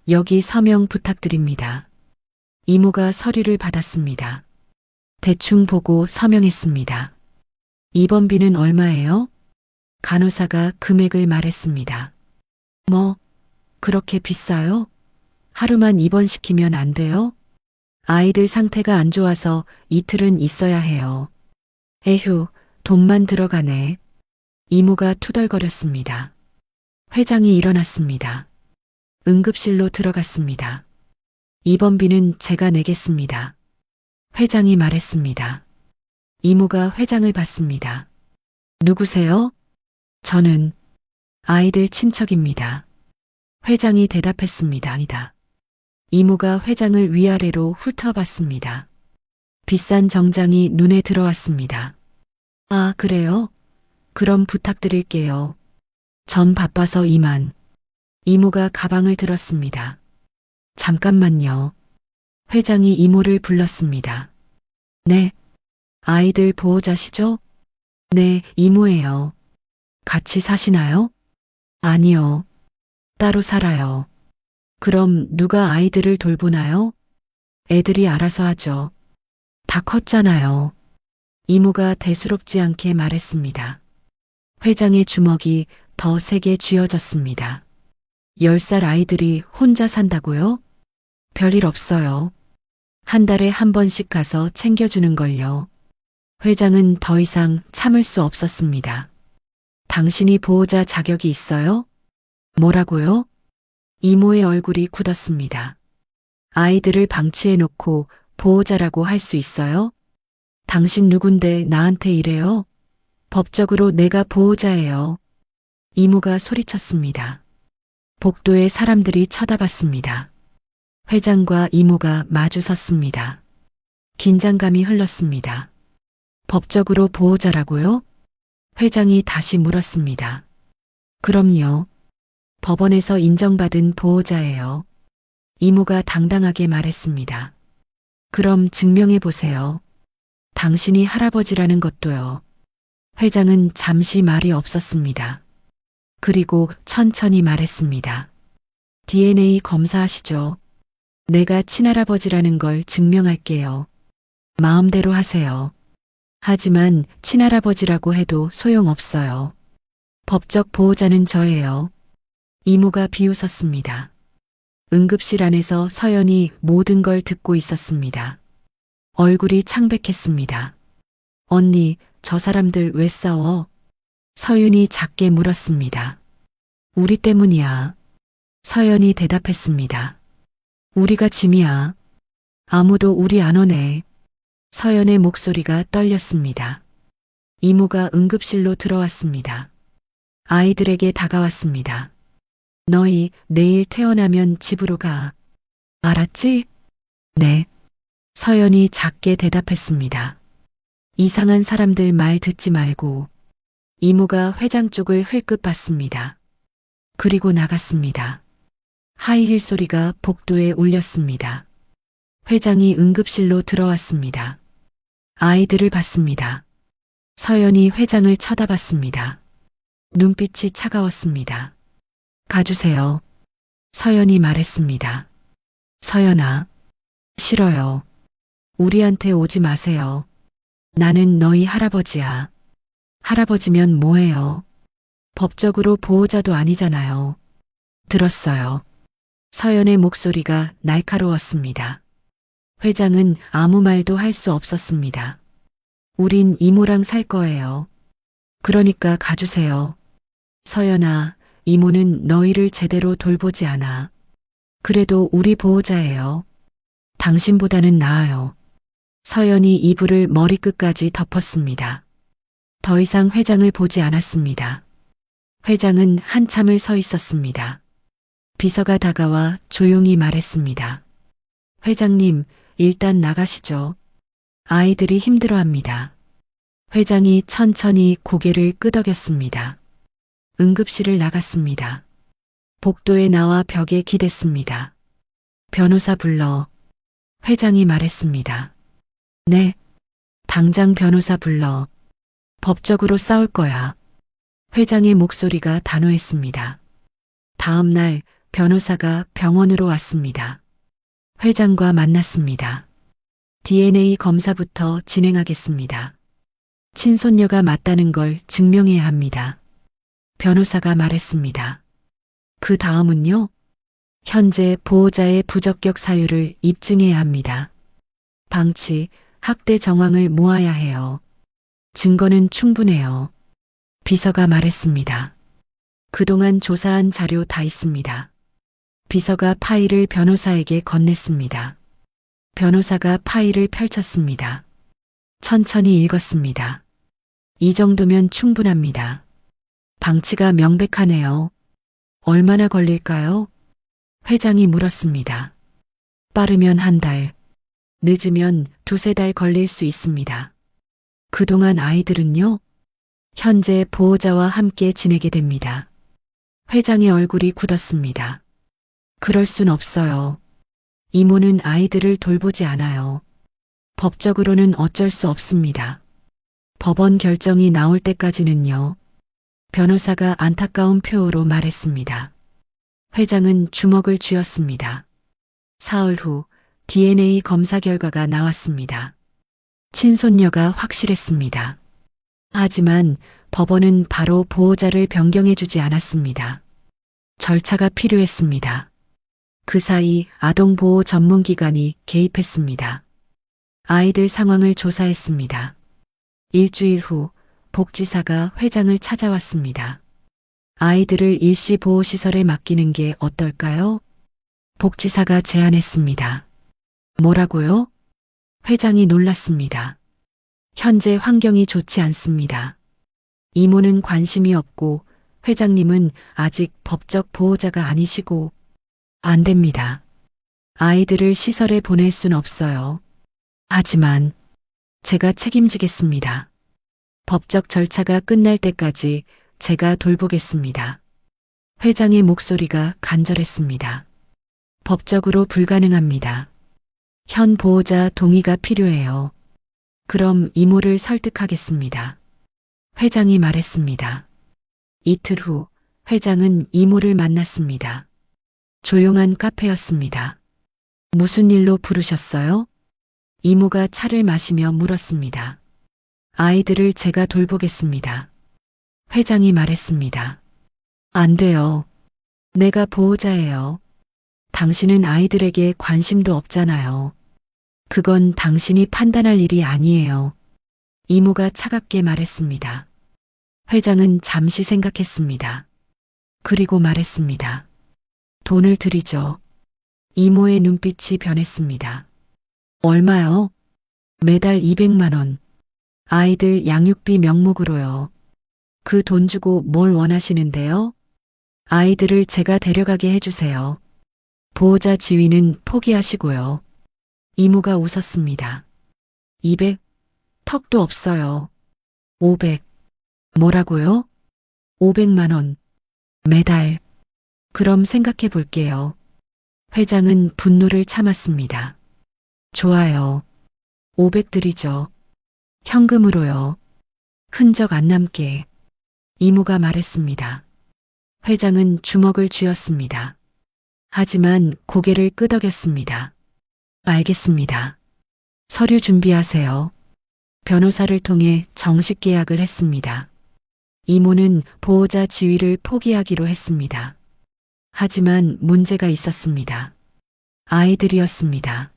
여기 서명 부탁드립니다. 이모가 서류를 받았습니다. 대충 보고 서명했습니다. 입원비는 얼마예요? 간호사가 금액을 말했습니다. 뭐, 그렇게 비싸요? 하루만 입원시키면 안 돼요? 아이들 상태가 안 좋아서 이틀은 있어야 해요. 에휴, 돈만 들어가네. 이모가 투덜거렸습니다. 회장이 일어났습니다. 응급실로 들어갔습니다. 입원비는 제가 내겠습니다. 회장이 말했습니다. 이모가 회장을 봤습니다. 누구세요? 저는 아이들 친척입니다. 회장이 대답했습니다. 아니다. 이모가 회장을 위아래로 훑어봤습니다. 비싼 정장이 눈에 들어왔습니다. 아, 그래요? 그럼 부탁드릴게요. 전 바빠서 이만. 이모가 가방을 들었습니다. 잠깐만요. 회장이 이모를 불렀습니다. 네. 아이들 보호자시죠? 네, 이모예요. 같이 사시나요? 아니요. 따로 살아요. 그럼 누가 아이들을 돌보나요? 애들이 알아서 하죠. 다 컸잖아요. 이모가 대수롭지 않게 말했습니다. 회장의 주먹이 더 세게 쥐어졌습니다. 10살 아이들이 혼자 산다고요? 별일 없어요. 한 달에 한 번씩 가서 챙겨주는 걸요. 회장은 더 이상 참을 수 없었습니다. 당신이 보호자 자격이 있어요? 뭐라고요? 이모의 얼굴이 굳었습니다. 아이들을 방치해 놓고 보호자라고 할 수 있어요? 당신 누군데 나한테 이래요? 법적으로 내가 보호자예요. 이모가 소리쳤습니다. 복도에 사람들이 쳐다봤습니다. 회장과 이모가 마주 섰습니다. 긴장감이 흘렀습니다. 법적으로 보호자라고요? 회장이 다시 물었습니다. 그럼요. 법원에서 인정받은 보호자예요. 이모가 당당하게 말했습니다. 그럼 증명해 보세요. 당신이 할아버지라는 것도요. 회장은 잠시 말이 없었습니다. 그리고 천천히 말했습니다. DNA 검사하시죠. 내가 친할아버지라는 걸 증명할게요. 마음대로 하세요. 하지만 친할아버지라고 해도 소용없어요. 법적 보호자는 저예요. 이모가 비웃었습니다. 응급실 안에서 서연이 모든 걸 듣고 있었습니다. 얼굴이 창백했습니다. 언니, 저 사람들 왜 싸워? 서윤이 작게 물었습니다. 우리 때문이야. 서연이 대답했습니다. 우리가 짐이야. 아무도 우리 안 오네. 서연의 목소리가 떨렸습니다. 이모가 응급실로 들어왔습니다. 아이들에게 다가왔습니다. 너희 내일 퇴원하면 집으로 가. 알았지? 네. 서연이 작게 대답했습니다. 이상한 사람들 말 듣지 말고. 이모가 회장 쪽을 흘끗 봤습니다. 그리고 나갔습니다. 하이힐 소리가 복도에 울렸습니다. 회장이 응급실로 들어왔습니다. 아이들을 봤습니다. 서연이 회장을 쳐다봤습니다. 눈빛이 차가웠습니다. 가주세요. 서연이 말했습니다. 서연아, 싫어요. 우리한테 오지 마세요. 나는 너희 할아버지야. 할아버지면 뭐해요? 법적으로 보호자도 아니잖아요. 들었어요. 서연의 목소리가 날카로웠습니다. 회장은 아무 말도 할 수 없었습니다. 우린 이모랑 살 거예요. 그러니까 가주세요. 서연아, 이모는 너희를 제대로 돌보지 않아. 그래도 우리 보호자예요. 당신보다는 나아요. 서연이 이불을 머리끝까지 덮었습니다. 더 이상 회장을 보지 않았습니다. 회장은 한참을 서 있었습니다. 비서가 다가와 조용히 말했습니다. 회장님, 일단 나가시죠. 아이들이 힘들어합니다. 회장이 천천히 고개를 끄덕였습니다. 응급실을 나갔습니다. 복도에 나와 벽에 기댔습니다. 변호사 불러. 회장이 말했습니다. 네. 당장 변호사 불러. 법적으로 싸울 거야. 회장의 목소리가 단호했습니다. 다음 날 변호사가 병원으로 왔습니다. 회장과 만났습니다. DNA 검사부터 진행하겠습니다. 친손녀가 맞다는 걸 증명해야 합니다. 변호사가 말했습니다. 그 다음은요? 현재 보호자의 부적격 사유를 입증해야 합니다. 방치, 학대 정황을 모아야 해요. 증거는 충분해요. 비서가 말했습니다. 그동안 조사한 자료 다 있습니다. 비서가 파일을 변호사에게 건넸습니다. 변호사가 파일을 펼쳤습니다. 천천히 읽었습니다. 이 정도면 충분합니다. 방치가 명백하네요. 얼마나 걸릴까요? 회장이 물었습니다. 빠르면 한 달, 늦으면 두세 달 걸릴 수 있습니다. 그동안 아이들은요? 현재 보호자와 함께 지내게 됩니다. 회장의 얼굴이 굳었습니다. 그럴 순 없어요. 이모는 아이들을 돌보지 않아요. 법적으로는 어쩔 수 없습니다. 법원 결정이 나올 때까지는요. 변호사가 안타까운 표호로 말했습니다. 회장은 주먹을 쥐었습니다. 사흘 후 DNA 검사 결과가 나왔습니다. 친손녀가 확실했습니다. 하지만 법원은 바로 보호자를 변경해주지 않았습니다. 절차가 필요했습니다. 그 사이 아동보호 전문기관이 개입했습니다. 아이들 상황을 조사했습니다. 일주일 후 복지사가 회장을 찾아왔습니다. 아이들을 일시보호시설에 맡기는 게 어떨까요? 복지사가 제안했습니다. 뭐라고요? 회장이 놀랐습니다. 현재 환경이 좋지 않습니다. 이모는 관심이 없고 회장님은 아직 법적 보호자가 아니시고 안 됩니다. 아이들을 시설에 보낼 순 없어요. 하지만 제가 책임지겠습니다. 법적 절차가 끝날 때까지 제가 돌보겠습니다. 회장의 목소리가 간절했습니다. 법적으로 불가능합니다. 현 보호자 동의가 필요해요. 그럼 이모를 설득하겠습니다. 회장이 말했습니다. 이틀 후 회장은 이모를 만났습니다. 조용한 카페였습니다. 무슨 일로 부르셨어요? 이모가 차를 마시며 물었습니다. 아이들을 제가 돌보겠습니다. 회장이 말했습니다. 안 돼요. 내가 보호자예요. 당신은 아이들에게 관심도 없잖아요. 그건 당신이 판단할 일이 아니에요. 이모가 차갑게 말했습니다. 회장은 잠시 생각했습니다. 그리고 말했습니다. 돈을 드리죠. 이모의 눈빛이 변했습니다. 얼마요? 매달 200만 원. 아이들 양육비 명목으로요. 그 돈 주고 뭘 원하시는데요? 아이들을 제가 데려가게 해주세요. 보호자 지위는 포기하시고요. 이모가 웃었습니다. 200? 턱도 없어요. 500. 뭐라고요? 500만 원. 매달. 그럼 생각해 볼게요. 회장은 분노를 참았습니다. 좋아요. 500 드리죠. 현금으로요. 흔적 안 남게. 이모가 말했습니다. 회장은 주먹을 쥐었습니다. 하지만 고개를 끄덕였습니다. 알겠습니다. 서류 준비하세요. 변호사를 통해 정식 계약을 했습니다. 이모는 보호자 지위를 포기하기로 했습니다. 하지만 문제가 있었습니다. 아이들이었습니다.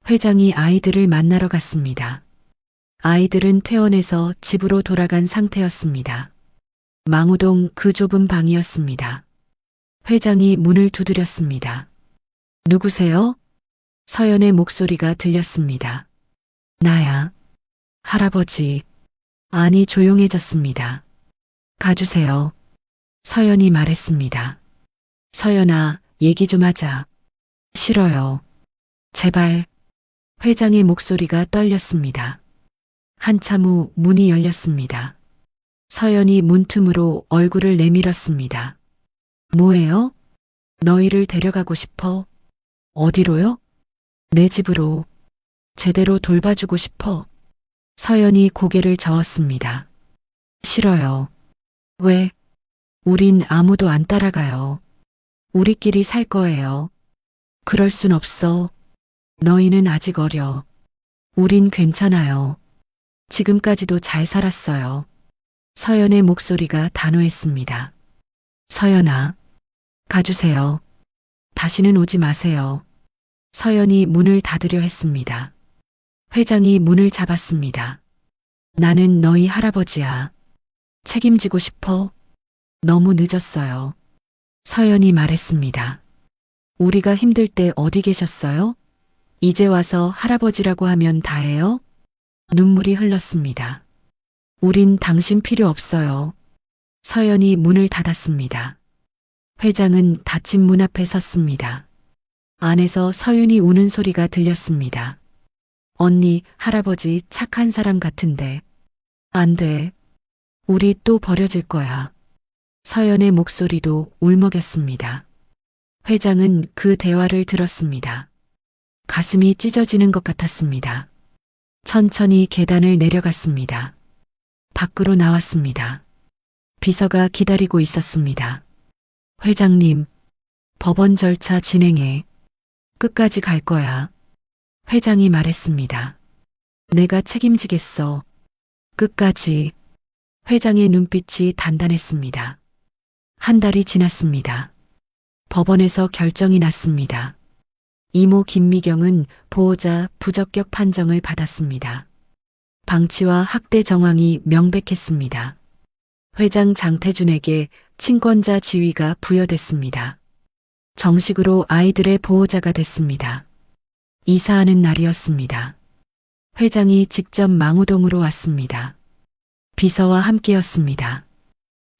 회장이 아이들을 만나러 갔습니다. 아이들은 퇴원해서 집으로 돌아간 상태였습니다. 망우동 그 좁은 방이었습니다. 회장이 문을 두드렸습니다. 누구세요? 서연의 목소리가 들렸습니다. 나야. 할아버지. 안이 조용해졌습니다. 가주세요. 서연이 말했습니다. 서연아, 얘기 좀 하자. 싫어요. 제발. 회장의 목소리가 떨렸습니다. 한참 후 문이 열렸습니다. 서연이 문틈으로 얼굴을 내밀었습니다. 뭐예요? 너희를 데려가고 싶어. 어디로요? 내 집으로. 제대로 돌봐주고 싶어. 서연이 고개를 저었습니다. 싫어요. 왜? 우린 아무도 안 따라가요. 우리끼리 살 거예요. 그럴 순 없어. 너희는 아직 어려. 우린 괜찮아요. 지금까지도 잘 살았어요. 서연의 목소리가 단호했습니다. 서연아, 가주세요. 다시는 오지 마세요. 서연이 문을 닫으려 했습니다. 회장이 문을 잡았습니다. 나는 너희 할아버지야. 책임지고 싶어. 너무 늦었어요. 서연이 말했습니다. 우리가 힘들 때 어디 계셨어요? 이제 와서 할아버지라고 하면 다해요? 눈물이 흘렀습니다. 우린 당신 필요 없어요. 서연이 문을 닫았습니다. 회장은 닫힌 문 앞에 섰습니다. 안에서 서윤이 우는 소리가 들렸습니다. 언니, 할아버지 착한 사람 같은데. 안 돼. 우리 또 버려질 거야. 서연의 목소리도 울먹였습니다. 회장은 그 대화를 들었습니다. 가슴이 찢어지는 것 같았습니다. 천천히 계단을 내려갔습니다. 밖으로 나왔습니다. 비서가 기다리고 있었습니다. 회장님, 법원 절차 진행해. 끝까지 갈 거야. 회장이 말했습니다. 내가 책임지겠어. 끝까지. 회장의 눈빛이 단단했습니다. 한 달이 지났습니다. 법원에서 결정이 났습니다. 이모 김미경은 보호자 부적격 판정을 받았습니다. 방치와 학대 정황이 명백했습니다. 회장 장태준에게 친권자 지위가 부여됐습니다. 정식으로 아이들의 보호자가 됐습니다. 이사하는 날이었습니다. 회장이 직접 망우동으로 왔습니다. 비서와 함께였습니다.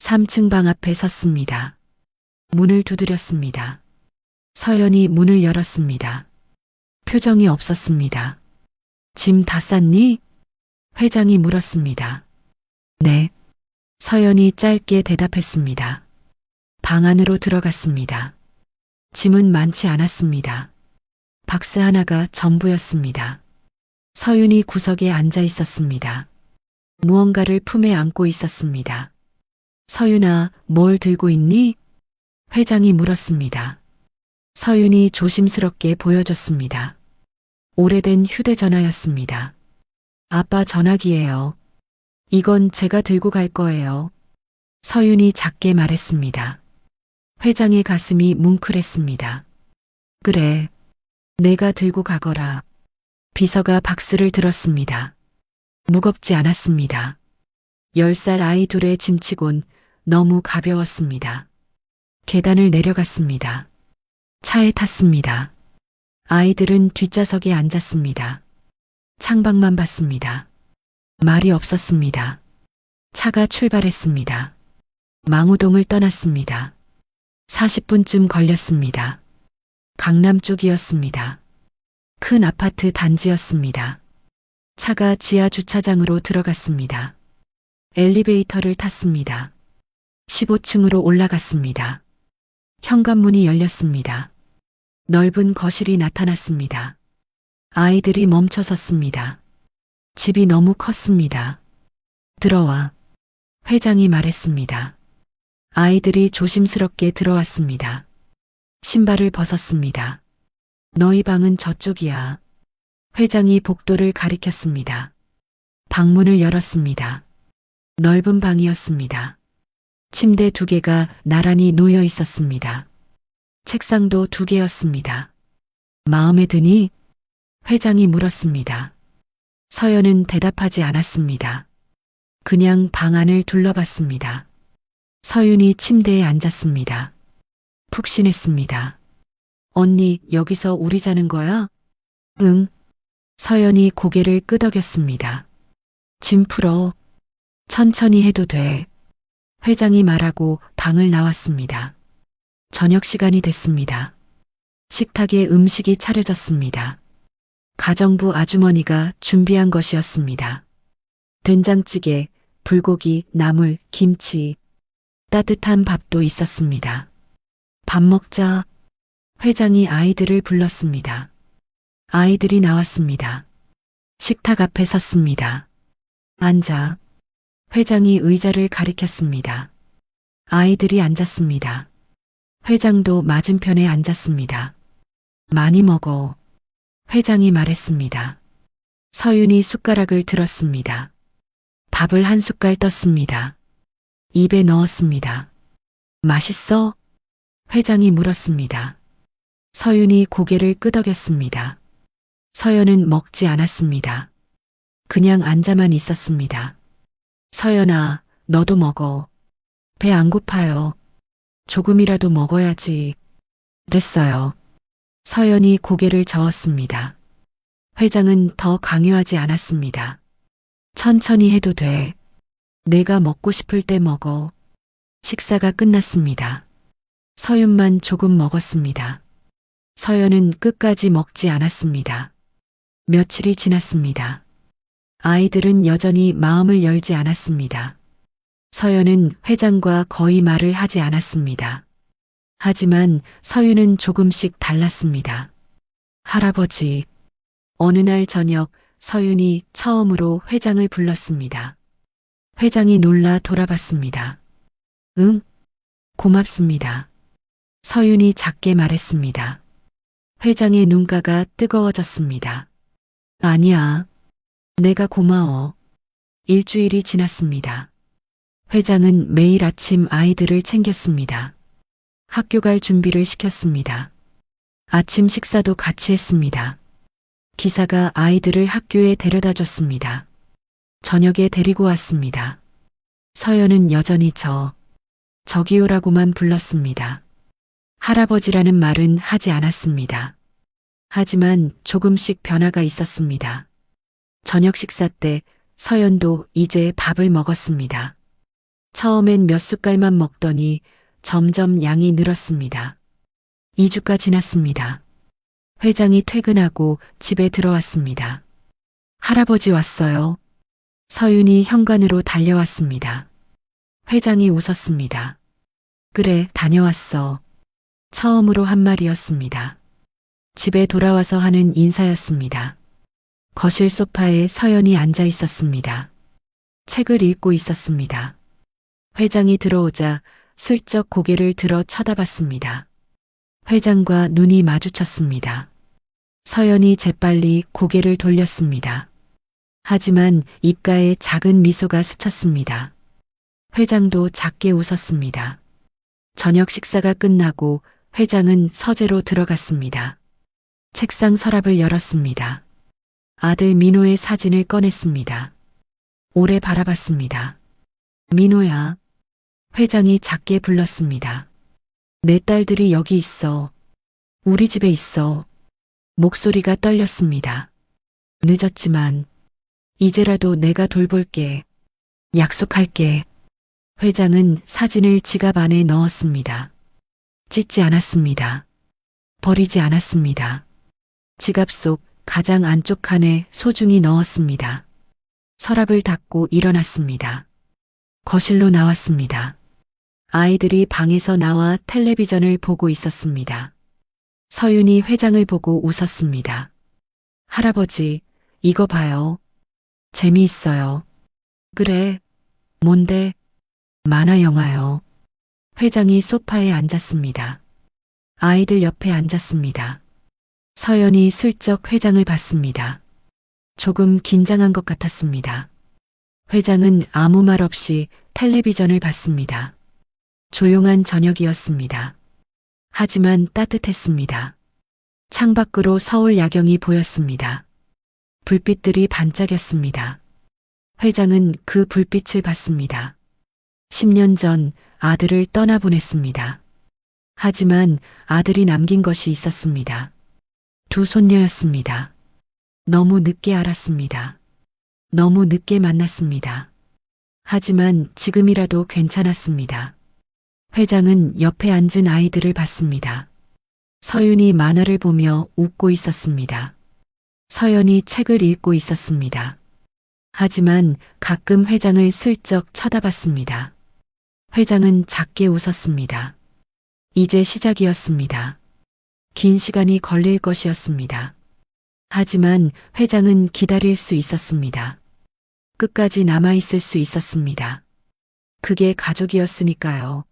3층 방 앞에 섰습니다. 문을 두드렸습니다. 서연이 문을 열었습니다. 표정이 없었습니다. 짐 다 쌌니? 회장이 물었습니다. 네. 서연이 짧게 대답했습니다. 방 안으로 들어갔습니다. 짐은 많지 않았습니다. 박스 하나가 전부였습니다. 서윤이 구석에 앉아 있었습니다. 무언가를 품에 안고 있었습니다. 서윤아, 뭘 들고 있니? 회장이 물었습니다. 서윤이 조심스럽게 보여줬습니다. 오래된 휴대전화였습니다. 아빠 전화기예요. 이건 제가 들고 갈 거예요. 서윤이 작게 말했습니다. 회장의 가슴이 뭉클했습니다. 그래. 내가 들고 가거라. 비서가 박스를 들었습니다. 무겁지 않았습니다. 10살 아이 둘의 짐치곤 너무 가벼웠습니다. 계단을 내려갔습니다. 차에 탔습니다. 아이들은 뒷좌석에 앉았습니다. 창밖만 봤습니다. 말이 없었습니다. 차가 출발했습니다. 망우동을 떠났습니다. 40분쯤 걸렸습니다. 강남 쪽이었습니다. 큰 아파트 단지였습니다. 차가 지하 주차장으로 들어갔습니다. 엘리베이터를 탔습니다. 15층으로 올라갔습니다. 현관문이 열렸습니다. 넓은 거실이 나타났습니다. 아이들이 멈춰 섰습니다. 집이 너무 컸습니다. 들어와. 회장이 말했습니다. 아이들이 조심스럽게 들어왔습니다. 신발을 벗었습니다. 너희 방은 저쪽이야. 회장이 복도를 가리켰습니다. 방문을 열었습니다. 넓은 방이었습니다. 침대 2개가 나란히 놓여 있었습니다. 책상도 2개였습니다. 마음에 드니? 회장이 물었습니다. 서연은 대답하지 않았습니다. 그냥 방 안을 둘러봤습니다. 서윤이 침대에 앉았습니다. 푹신했습니다. 언니, 여기서 우리 자는 거야? 응. 서연이 고개를 끄덕였습니다. 짐 풀어. 천천히 해도 돼. 회장이 말하고 방을 나왔습니다. 저녁 시간이 됐습니다. 식탁에 음식이 차려졌습니다. 가정부 아주머니가 준비한 것이었습니다. 된장찌개, 불고기, 나물, 김치, 따뜻한 밥도 있었습니다. 밥 먹자. 회장이 아이들을 불렀습니다. 아이들이 나왔습니다. 식탁 앞에 섰습니다. 앉아. 회장이 의자를 가리켰습니다. 아이들이 앉았습니다. 회장도 맞은편에 앉았습니다. 많이 먹어. 회장이 말했습니다. 서윤이 숟가락을 들었습니다. 밥을 한 숟갈 떴습니다. 입에 넣었습니다. 맛있어? 회장이 물었습니다. 서윤이 고개를 끄덕였습니다. 서연은 먹지 않았습니다. 그냥 앉아만 있었습니다. 서연아, 너도 먹어. 배 안 고파요. 조금이라도 먹어야지. 됐어요. 서연이 고개를 저었습니다. 회장은 더 강요하지 않았습니다. 천천히 해도 돼. 내가 먹고 싶을 때 먹어. 식사가 끝났습니다. 서윤만 조금 먹었습니다. 서연은 끝까지 먹지 않았습니다. 며칠이 지났습니다. 아이들은 여전히 마음을 열지 않았습니다. 서연은 회장과 거의 말을 하지 않았습니다. 하지만 서윤은 조금씩 달랐습니다. 할아버지. 어느 날 저녁 서윤이 처음으로 회장을 불렀습니다. 회장이 놀라 돌아봤습니다. 응? 고맙습니다. 서윤이 작게 말했습니다. 회장의 눈가가 뜨거워졌습니다. 아니야. 내가 고마워. 일주일이 지났습니다. 회장은 매일 아침 아이들을 챙겼습니다. 학교 갈 준비를 시켰습니다. 아침 식사도 같이 했습니다. 기사가 아이들을 학교에 데려다 줬습니다. 저녁에 데리고 왔습니다. 서연은 여전히 저기요라고만 불렀습니다. 할아버지라는 말은 하지 않았습니다. 하지만 조금씩 변화가 있었습니다. 저녁 식사 때 서연도 이제 밥을 먹었습니다. 처음엔 몇 숟갈만 먹더니 점점 양이 늘었습니다. 2주가 지났습니다. 회장이 퇴근하고 집에 들어왔습니다. 할아버지 왔어요. 서윤이 현관으로 달려왔습니다. 회장이 웃었습니다. 그래, 다녀왔어. 처음으로 한 말이었습니다. 집에 돌아와서 하는 인사였습니다. 거실 소파에 서연이 앉아 있었습니다. 책을 읽고 있었습니다. 회장이 들어오자 슬쩍 고개를 들어 쳐다봤습니다. 회장과 눈이 마주쳤습니다. 서연이 재빨리 고개를 돌렸습니다. 하지만 입가에 작은 미소가 스쳤습니다. 회장도 작게 웃었습니다. 저녁 식사가 끝나고 회장은 서재로 들어갔습니다. 책상 서랍을 열었습니다. 아들 민호의 사진을 꺼냈습니다. 오래 바라봤습니다. 민호야. 회장이 작게 불렀습니다. 내 딸들이 여기 있어. 우리 집에 있어. 목소리가 떨렸습니다. 늦었지만 이제라도 내가 돌볼게. 약속할게. 회장은 사진을 지갑 안에 넣었습니다. 찢지 않았습니다. 버리지 않았습니다. 지갑 속 가장 안쪽 칸에 소중히 넣었습니다. 서랍을 닫고 일어났습니다. 거실로 나왔습니다. 아이들이 방에서 나와 텔레비전을 보고 있었습니다. 서윤이 회장을 보고 웃었습니다. 할아버지, 이거 봐요. 재미있어요. 그래. 뭔데? 만화 영화요. 회장이 소파에 앉았습니다. 아이들 옆에 앉았습니다. 서연이 슬쩍 회장을 봤습니다. 조금 긴장한 것 같았습니다. 회장은 아무 말 없이 텔레비전을 봤습니다. 조용한 저녁이었습니다. 하지만 따뜻했습니다. 창밖으로 서울 야경이 보였습니다. 불빛들이 반짝였습니다. 회장은 그 불빛을 봤습니다. 10년 전 아들을 떠나보냈습니다. 하지만 아들이 남긴 것이 있었습니다. 두 손녀였습니다. 너무 늦게 알았습니다. 너무 늦게 만났습니다. 하지만 지금이라도 괜찮았습니다. 회장은 옆에 앉은 아이들을 봤습니다. 서윤이 만화를 보며 웃고 있었습니다. 서연이 책을 읽고 있었습니다. 하지만 가끔 회장을 슬쩍 쳐다봤습니다. 회장은 작게 웃었습니다. 이제 시작이었습니다. 긴 시간이 걸릴 것이었습니다. 하지만 회장은 기다릴 수 있었습니다. 끝까지 남아있을 수 있었습니다. 그게 가족이었으니까요.